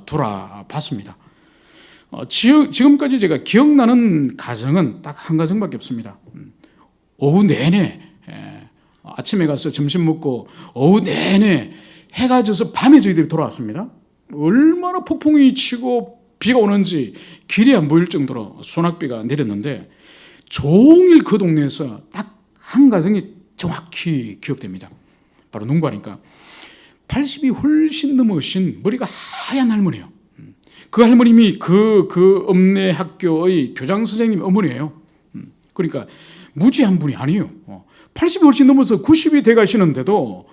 돌아봤습니다. 지금까지 제가 기억나는 가정은 딱 한 가정밖에 없습니다. 오후 내내 아침에 가서 점심 먹고 오후 내내 해가 져서 밤에 저희들이 돌아왔습니다. 얼마나 폭풍이 치고 비가 오는지 길이 안 보일 정도로 소낙비가 내렸는데 종일 그 동네에서 딱 한 가정이 정확히 기억됩니다. 바로 농구하니까 80이 훨씬 넘으신 머리가 하얀 할머니예요. 그 할머님이 그 읍내 학교의 교장 선생님 어머니예요. 그러니까 무지한 분이 아니에요. 80이 훨씬 넘어서 90이 돼 가시는데도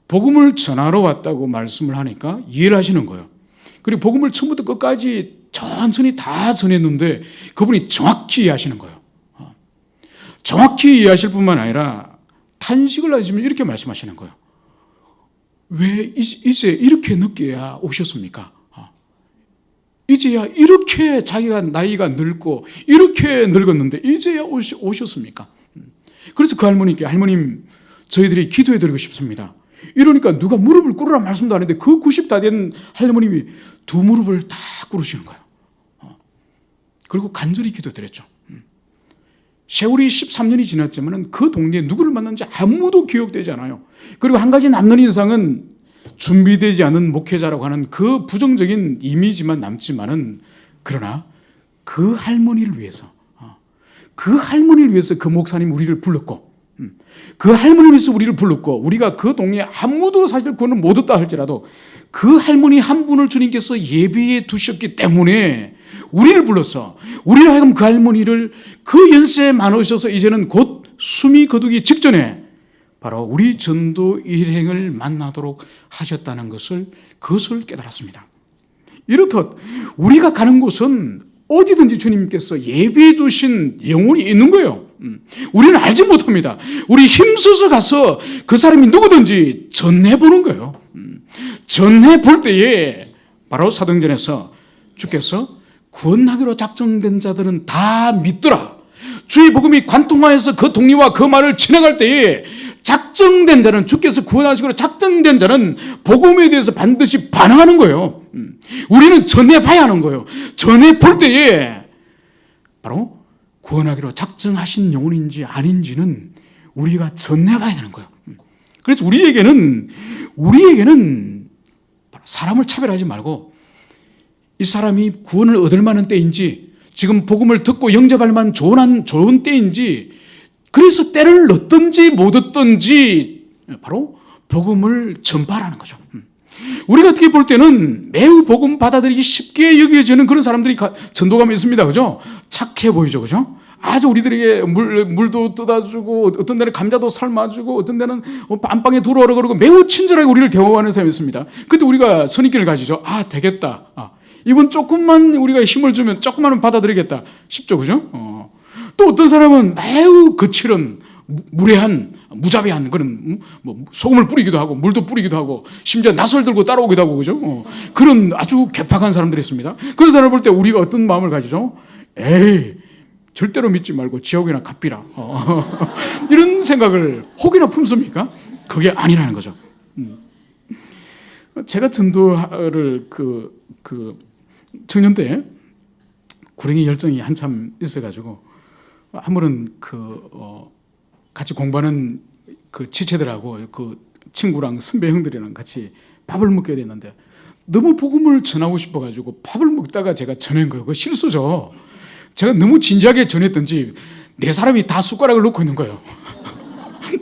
복음을 전하러 왔다고 말씀을 하니까 이해를 하시는 거예요. 그리고 복음을 처음부터 끝까지 천천히 다 전했는데 그분이 정확히 이해하시는 거예요. 정확히 이해하실 뿐만 아니라 탄식을 하시면 이렇게 말씀하시는 거예요. 왜 이제 이렇게 늦게야 오셨습니까? 이제야 이렇게 자기가 나이가 늙고 이렇게 늙었는데 이제야 오셨습니까? 그래서 그 할머니께 할머님 저희들이 기도해드리고 싶습니다. 이러니까 누가 무릎을 꿇으라 말씀도 안 했는데 그 90 다 된 할머님이 두 무릎을 다 꿇으시는 거예요. 그리고 간절히 기도드렸죠. 세월이 13년이 지났지만 그 동네에 누구를 만났는지 아무도 기억되지 않아요. 그리고 한 가지 남는 인상은 준비되지 않은 목회자라고 하는 그 부정적인 이미지만 남지만은, 그러나 그 할머니를 위해서 그 목사님 우리를 불렀고, 그 할머니를 위해서 우리를 불렀고, 우리가 그 동네에 아무도 사실 구원을 못 얻다 할지라도 그 할머니 한 분을 주님께서 예비해 두셨기 때문에 우리를 불러서 우리를 하여금 그 할머니를 그 연세에 많으셔서 이제는 곧 숨이 거두기 직전에 바로 우리 전도 일행을 만나도록 하셨다는 그것을 깨달았습니다. 이렇듯 우리가 가는 곳은 어디든지 주님께서 예비해 두신 영혼이 있는 거예요. 우리는 알지 못합니다. 우리 힘써서 가서 그 사람이 누구든지 전해보는 거예요. 전해볼 때에 바로 사도행전에서 주께서 구원하기로 작정된 자들은 다 믿더라. 주의 복음이 관통하여서 그 동리와 그 말을 진행할 때에 작정된 자는, 주께서 구원하시기로 작정된 자는 복음에 대해서 반드시 반응하는 거예요. 우리는 전해봐야 하는 거예요. 전해볼 때에 바로 구원하기로 작정하신 영혼인지 아닌지는 우리가 전해봐야 되는 거예요. 그래서 우리에게는 사람을 차별하지 말고 이 사람이 구원을 얻을 만한 때인지, 지금 복음을 듣고 영접할 만한 좋은 때인지, 그래서 때를 넣든지 못 얻든지 바로 복음을 전파하라는 거죠. 우리가 어떻게 볼 때는 매우 복음 받아들이기 쉽게 여겨지는 그런 사람들이 전도감이 있습니다. 그죠? 착해 보이죠. 그죠? 아주 우리들에게 물도 떠다주고, 어떤 데는 감자도 삶아주고, 어떤 데는 안방에 들어오라 그러고 매우 친절하게 우리를 대우하는 사람이 있습니다. 근데 우리가 선입견을 가지죠. 되겠다. 이번 조금만 우리가 힘을 주면 조금만 받아들이겠다 싶죠. 그죠? 또 어떤 사람은 매우 거칠은 무례한 무자비한 그런 소금을 뿌리기도 하고 물도 뿌리기도 하고 심지어 낫을 들고 따라오기도 하고, 그죠? 그런 아주 괴팍한 사람들이 있습니다. 그런 사람을 볼 때 우리가 어떤 마음을 가지죠? 에이, 절대로 믿지 말고 지옥이나 갚이라. 이런 생각을 혹이나 품습니까? 그게 아니라는 거죠. 제가 전도를 청년 때 구랭이 열정이 한참 있어가지고 한 번은 같이 공부하는 그 지체들하고 그 친구랑 선배 형들이랑 같이 밥을 먹게 됐는데 너무 복음을 전하고 싶어가지고 밥을 먹다가 제가 전한 거예요. 그거 실수죠. 제가 너무 진지하게 전했던지 네 사람이 다 숟가락을 놓고 있는 거예요.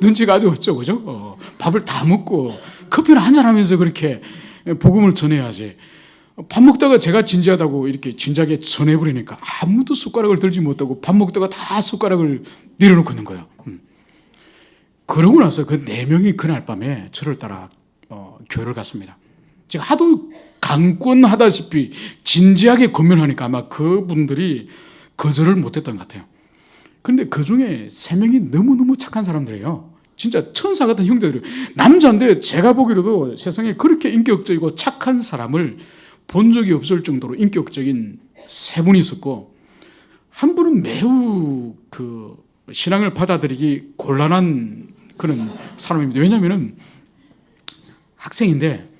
눈치가 아주 없죠, 그죠? 밥을 다 먹고 커피를 한잔 하면서 그렇게 복음을 전해야지. 밥 먹다가 제가 진지하다고 이렇게 진지하게 전해버리니까 아무도 숟가락을 들지 못하고 밥 먹다가 다 숟가락을 내려놓고 있는 거예요. 그러고 나서 그 4명이 그날 밤에 저를 따라 교회를 갔습니다. 제가 하도 강권하다시피 진지하게 권면하니까 아마 그분들이 거절을 못했던 것 같아요. 그런데 그 중에 3명이 너무너무 착한 사람들이에요. 진짜 천사 같은 형제들이에요. 남자인데 제가 보기로도 세상에 그렇게 인격적이고 착한 사람을 본 적이 없을 정도로 인격적인 3분이 있었고, 한 분은 매우 신앙을 받아들이기 곤란한 그런 사람입니다. 왜냐하면 학생인데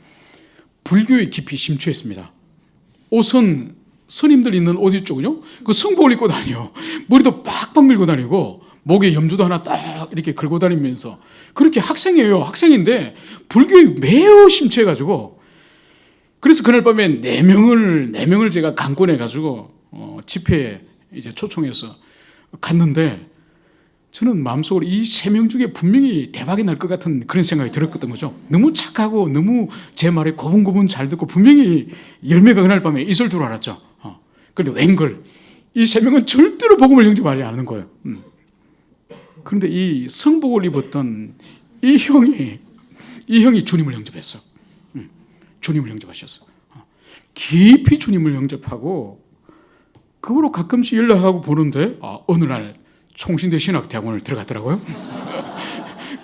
불교에 깊이 심취했습니다. 옷은 스님들 있는 옷 있죠, 그 성복을 입고 다녀요. 머리도 빡빡 밀고 다니고 목에 염주도 하나 딱 이렇게 걸고 다니면서 그렇게 학생이에요. 학생인데 불교에 매우 심취해가지고, 그래서 그날 밤에 4명을 제가 강권해가지고 집회에 이제 초청해서 갔는데, 저는 마음속으로 이 3명 중에 분명히 대박이 날 것 같은 그런 생각이 들었거든 거죠. 너무 착하고 너무 제 말에 고분고분 잘 듣고 분명히 열매가 그날 밤에 있을 줄 알았죠. 그런데 웬걸 이 3명은 절대로 복음을 영접하지 않는 거예요. 그런데 이 성복을 입었던 이 형이 주님을 영접했어. 주님을 영접하셨어. 깊이 주님을 영접하고 그거로 가끔씩 연락하고 보는데 어느 날 총신대 신학대학원을 들어갔더라고요.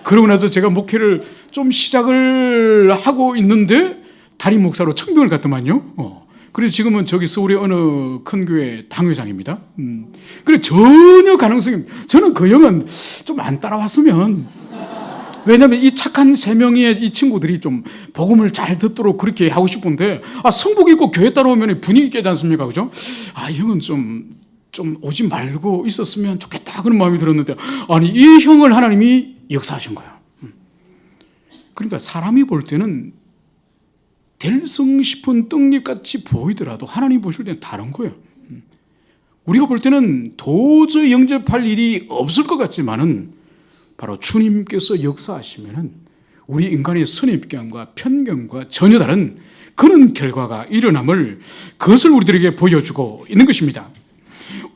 그러고 나서 제가 목회를 좀 시작을 하고 있는데 담임 목사로 청빙을 갔더만요. 그래서 지금은 저기 서울의 어느 큰 교회 당회장입니다. 그래 전혀 가능성이, 저는 그 형은 좀 안 따라왔으면, 왜냐하면 이 착한 세 명의 이 친구들이 좀 복음을 잘 듣도록 그렇게 하고 싶은데, 성복 입고 교회 따라오면 분위기 깨지 않습니까? 그죠? 형은 좀 오지 말고 있었으면 좋겠다, 그런 마음이 들었는데, 아니 이 형을 하나님이 역사하신 거야. 그러니까 사람이 볼 때는 될성 싶은 떡잎같이 보이더라도 하나님 보실 때는 다른 거예요. 우리가 볼 때는 도저히 영접할 일이 없을 것 같지만은 바로 주님께서 역사하시면은 우리 인간의 선입견과 편견과 전혀 다른 그런 결과가 일어남을, 그것을 우리들에게 보여주고 있는 것입니다.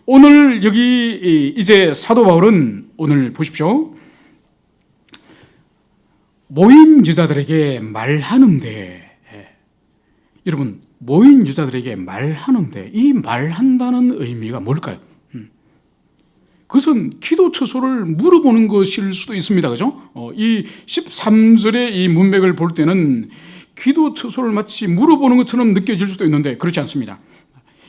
오늘 여기 이제 사도 바울은, 오늘 보십시오, 모인 유다들에게 말하는데, 여러분 모인 유다들에게 말하는데 이 말한다는 의미가 뭘까요? 그것은 기도 처소를 물어보는 것일 수도 있습니다. 그죠? 이 13절의 이 문맥을 볼 때는 기도 처소를 마치 물어보는 것처럼 느껴질 수도 있는데 그렇지 않습니다.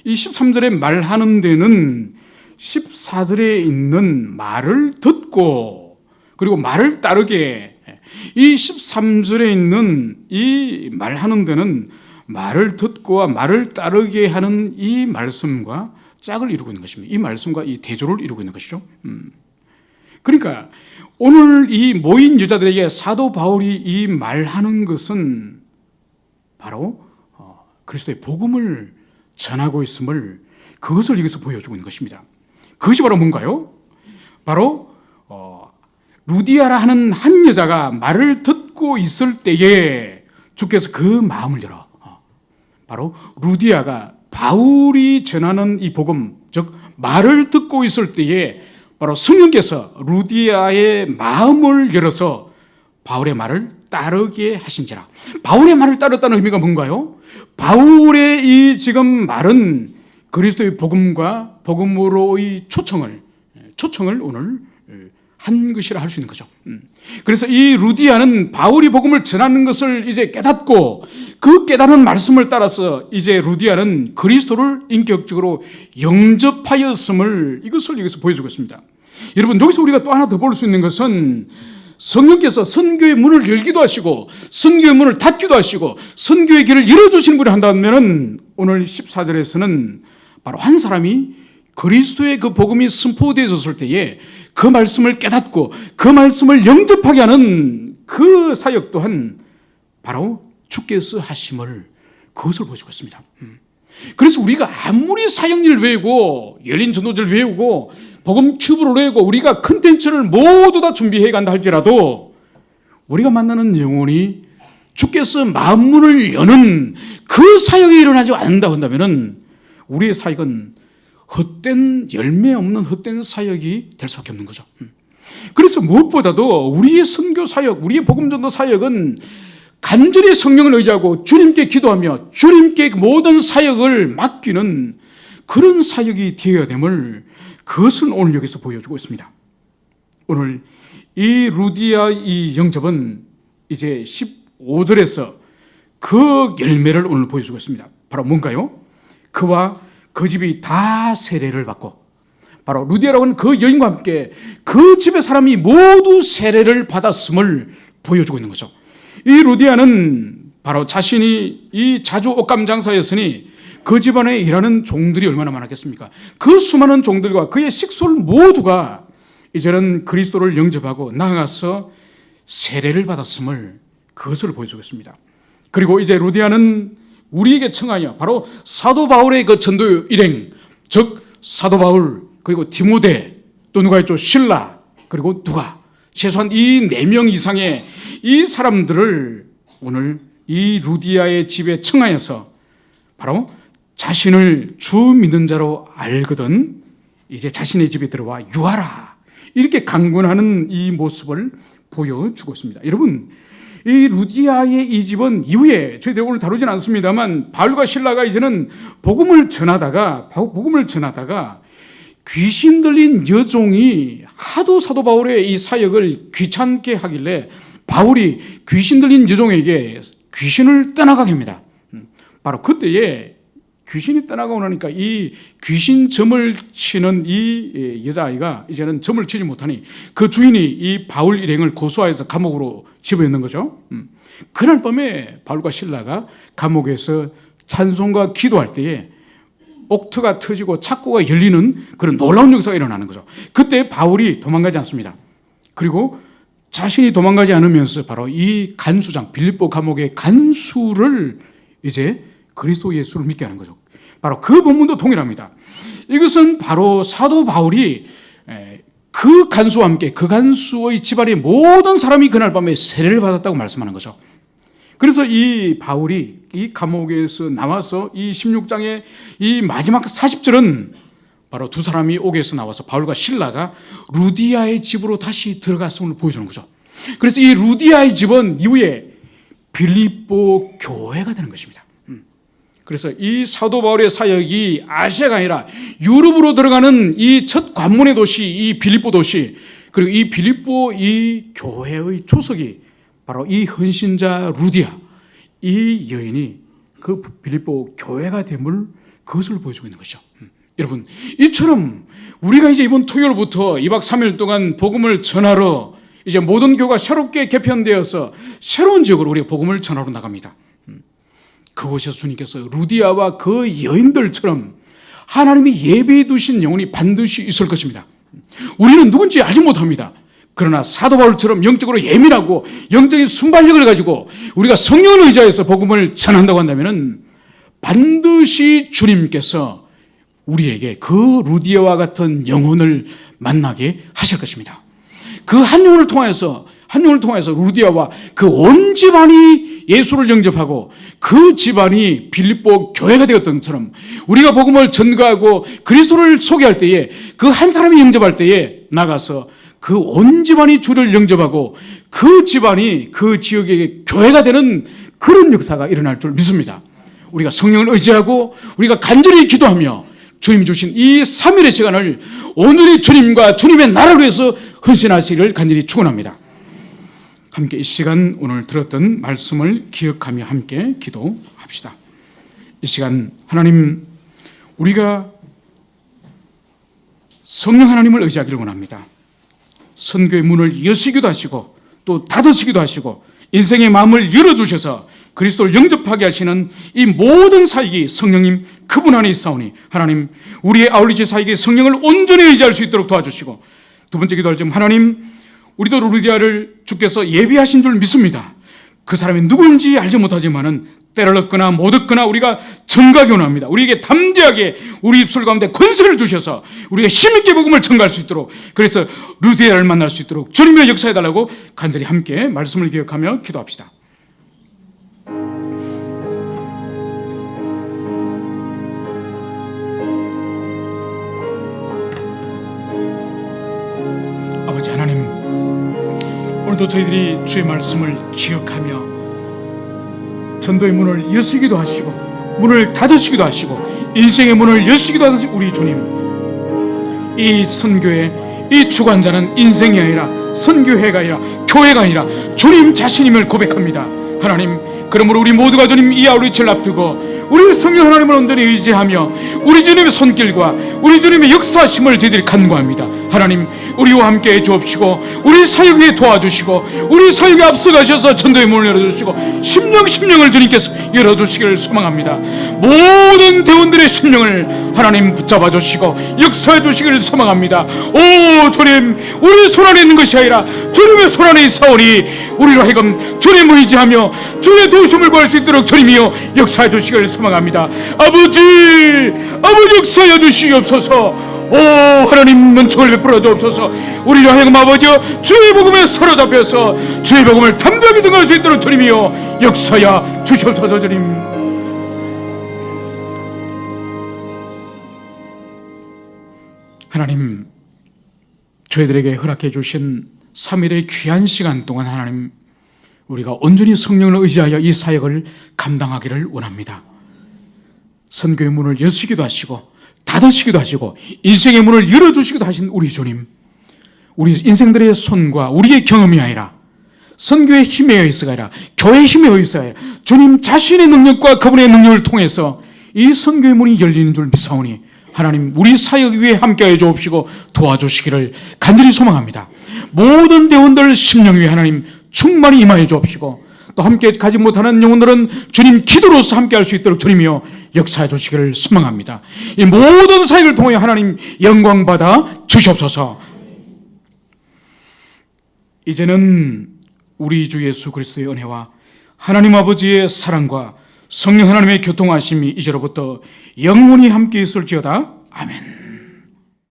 이 13절에 말하는 데는 14절에 있는 말을 듣고 그리고 말을 따르게, 이 13절에 있는 이 말하는 데는 말을 듣고와 말을 따르게 하는 이 말씀과 짝을 이루고 있는 것입니다. 이 말씀과 이 대조를 이루고 있는 것이죠. 그러니까 오늘 이 모인 여자들에게 사도 바울이 이 말하는 것은 바로 그리스도의 복음을 전하고 있음을, 그것을 여기서 보여주고 있는 것입니다. 그것이 바로 뭔가요? 바로 루디아라 하는 한 여자가 말을 듣고 있을 때에 주께서 그 마음을 열어, 바로 루디아가 바울이 전하는 이 복음, 즉 말을 듣고 있을 때에 바로 성령께서 루디아의 마음을 열어서 바울의 말을 따르게 하신지라. 바울의 말을 따랐다는 의미가 뭔가요? 바울의 이 지금 말은 그리스도의 복음과 복음으로의 초청을 오늘 한 것이라 할 수 있는 거죠. 그래서 이 루디아는 바울이 복음을 전하는 것을 이제 깨닫고 그 깨달은 말씀을 따라서 이제 루디아는 그리스도를 인격적으로 영접하였음을, 이것을 여기서 보여주고 있습니다. 여러분 여기서 우리가 또 하나 더 볼 수 있는 것은 성령께서 선교의 문을 열기도 하시고 선교의 문을 닫기도 하시고 선교의 길을 열어주시는 분이 한다면, 오늘 14절에서는 바로 한 사람이 그리스도의 그 복음이 선포되어졌을 때에 그 말씀을 깨닫고 그 말씀을 영접하게 하는 그 사역 또한 바로 주께서 하심을, 그것을 보여주고 있습니다. 그래서 우리가 아무리 사역일 외우고 열린 전도제를 외우고 복음 큐브를 외우고 우리가 컨텐츠를 모두 다 준비해 간다 할지라도 우리가 만나는 영혼이 주께서 만문을 여는 그 사역이 일어나지 않는다고 한다면 우리의 사역은 헛된, 열매 없는 헛된 사역이 될 수밖에 없는 거죠. 그래서 무엇보다도 우리의 선교 사역, 우리의 복음 전도 사역은 간절히 성령을 의지하고 주님께 기도하며 주님께 모든 사역을 맡기는 그런 사역이 되어야 됨을, 그것을 오늘 여기서 보여주고 있습니다. 오늘 이 루디아 이 영접은 이제 15절에서 그 열매를 오늘 보여주고 있습니다. 바로 뭔가요? 그와 그 집이 다 세례를 받고, 바로 루디아라고 하는 그 여인과 함께 그 집의 사람이 모두 세례를 받았음을 보여주고 있는 거죠. 이 루디아는 바로 자신이 이 자주 옷감 장사였으니 그 집안에 일하는 종들이 얼마나 많았겠습니까? 그 수많은 종들과 그의 식솔 모두가 이제는 그리스도를 영접하고 나아가서 세례를 받았음을, 그것을 보여주고 있습니다. 그리고 이제 루디아는 우리에게 청하여 바로 사도 바울의 그 전도 일행, 즉 사도 바울 그리고 디모데, 또 누가 있죠? 실라, 그리고 누가, 최소한 이 4명 이상의 이 사람들을 오늘 이 루디아의 집에 청하여서 바로 자신을 주 믿는 자로 알거든 이제 자신의 집에 들어와 유하라, 이렇게 강권하는 이 모습을 보여주고 있습니다. 여러분, 이 루디아의 이 집은 이후에 저희들이 오늘 다루진 않습니다만 바울과 실라가 이제는 복음을 전하다가 귀신 들린 여종이 하도 사도 바울의 이 사역을 귀찮게 하길래 바울이 귀신 들린 여종에게 귀신을 떠나가게 합니다. 바로 그때에 귀신이 떠나고 나니까 이 귀신 점을 치는 이 여자아이가 이제는 점을 치지 못하니 그 주인이 이 바울 일행을 고소하여서 감옥으로 집어넣는 거죠. 그날 밤에 바울과 실라가 감옥에서 찬송과 기도할 때에 옥트가 터지고 창고가 열리는 그런 놀라운 역사가 일어나는 거죠. 그때 바울이 도망가지 않습니다. 그리고 자신이 도망가지 않으면서 바로 이 간수장 빌립보 감옥의 간수를 이제 그리스도 예수를 믿게 하는 거죠. 바로 그 본문도 동일합니다. 이것은 바로 사도 바울이 그 간수와 함께 그 간수의 집안의 모든 사람이 그날 밤에 세례를 받았다고 말씀하는 거죠. 그래서 이 바울이 이 감옥에서 나와서 이 16장의 이 마지막 40절은 바로 두 사람이 옥에서 나와서 바울과 실라가 루디아의 집으로 다시 들어갔음을 보여주는 거죠. 그래서 이 루디아의 집은 이후에 빌립보 교회가 되는 것입니다. 그래서 이 사도 바울의 사역이 아시아가 아니라 유럽으로 들어가는 이 첫 관문의 도시, 이 빌립보 도시, 그리고 이 빌립보 이 교회의 초석이 바로 이 헌신자 루디아, 이 여인이 그 빌립보 교회가 됨을 그것을 보여주고 있는 것이죠. 여러분, 이처럼 우리가 이제 이번 토요일부터 2박 3일 동안 복음을 전하러 이제 모든 교회가 새롭게 개편되어서 새로운 지역으로 우리가 복음을 전하러 나갑니다. 그곳에서 주님께서 루디아와 그 여인들처럼 하나님이 예비해 두신 영혼이 반드시 있을 것입니다. 우리는 누군지 알지 못합니다. 그러나 사도 바울처럼 영적으로 예민하고 영적인 순발력을 가지고 우리가 성령을 의지해서 복음을 전한다고 한다면 반드시 주님께서 우리에게 그 루디아와 같은 영혼을 만나게 하실 것입니다. 그 한 영혼을 통해서 루디아와 그 온 집안이 예수를 영접하고 그 집안이 빌립보 교회가 되었던 것처럼 우리가 복음을 전가하고 그리스도를 소개할 때에 그 한 사람이 영접할 때에 나가서 그 온 집안이 주를 영접하고 그 집안이 그 지역의 교회가 되는 그런 역사가 일어날 줄 믿습니다. 우리가 성령을 의지하고 우리가 간절히 기도하며 주님이 주신 이 3일의 시간을 오늘의 주님과 주님의 나라를 위해서 헌신하시기를 간절히 축원합니다. 함께 이 시간 오늘 들었던 말씀을 기억하며 함께 기도합시다. 이 시간 하나님, 우리가 성령 하나님을 의지하기를 원합니다. 선교의 문을 여시기도 하시고 또 닫으시기도 하시고 인생의 마음을 열어주셔서 그리스도를 영접하게 하시는 이 모든 사역이 성령님 그분 안에 있사오니 하나님, 우리의 아울리지 사역에 성령을 온전히 의지할 수 있도록 도와주시고, 두 번째 기도할 점, 하나님, 우리도 루디아를 주께서 예비하신 줄 믿습니다. 그 사람이 누구인지 알지 못하지만은 때를 얻거나 못 얻거나 우리가 전가하기 원합니다. 우리에게 담대하게 우리 입술 가운데 권세를 주셔서 우리가 힘있게 복음을 전가할 수 있도록, 그래서 루디아를 만날 수 있도록 주님의 역사해달라고 간절히 함께 말씀을 기억하며 기도합시다. 아버지 하나님, 오늘도 저희들이 주의 말씀을 기억하며 전도의 문을 여시기도 하시고 문을 닫으시기도 하시고 인생의 문을 여시기도 하는 우리 주님, 이 선교의 이 주관자는 인생이 아니라 선교회가 아니라 교회가 아니라 주님 자신임을 고백합니다. 하나님, 그러므로 우리 모두가 주님 이 아우리치를 앞두고 우리 성령 하나님을 온전히 의지하며 우리 주님의 손길과 우리 주님의 역사심을 저희들이 간구합니다. 하나님, 우리와 함께 해 주옵시고 우리 사역에 도와주시고 우리 사역에 앞서가셔서 전도의 문을 열어주시고 심령을 주님께서 열어주시기를 소망합니다. 모든 대원들의 심령을 하나님 붙잡아 주시고 역사해 주시기를 소망합니다. 오 주님, 우리 손 안에 있는 것이 아니라 주님의 손 안에 있사오니 우리로 하여금 주님을 의지하며 주의 도우심을 구할 수 있도록 주님이여 역사해 주시기를 소망합니다. 아버지 역사해 주시옵소서. 오 하나님, 은총을 베풀어 주옵소서. 우리로 하여금 아버지여 주의 복음에 사로잡혀서 주의 복음을 담대하게 전할 수 있도록 주님이여 역사야 주시옵소서. 주님, 하나님, 저희들에게 허락해 주신 3일의 귀한 시간 동안 하나님, 우리가 온전히 성령을 의지하여 이 사역을 감당하기를 원합니다. 선교의 문을 여시기도 하시고 닫으시기도 하시고 인생의 문을 열어주시기도 하신 우리 주님, 우리 인생들의 손과 우리의 경험이 아니라 선교의 힘에 의해서가 아니라 교회의 힘에 의해서가 아니라 주님 자신의 능력과 그분의 능력을 통해서 이 선교의 문이 열리는 줄 믿사오니 하나님 우리 사역 위에 함께하여 주옵시고 도와주시기를 간절히 소망합니다. 모든 대원들 심령 위에 하나님 충만히 임하여 주옵시고 또 함께 가지 못하는 영혼들은 주님 기도로서 함께할 수 있도록 주님이여 역사해 주시기를 소망합니다. 이 모든 사역을 통해 하나님 영광 받아 주시옵소서. 이제는 우리 주 예수 그리스도의 은혜와 하나님 아버지의 사랑과 성령 하나님의 교통하심이 이제로부터 영원히 함께 있을지어다. 아멘.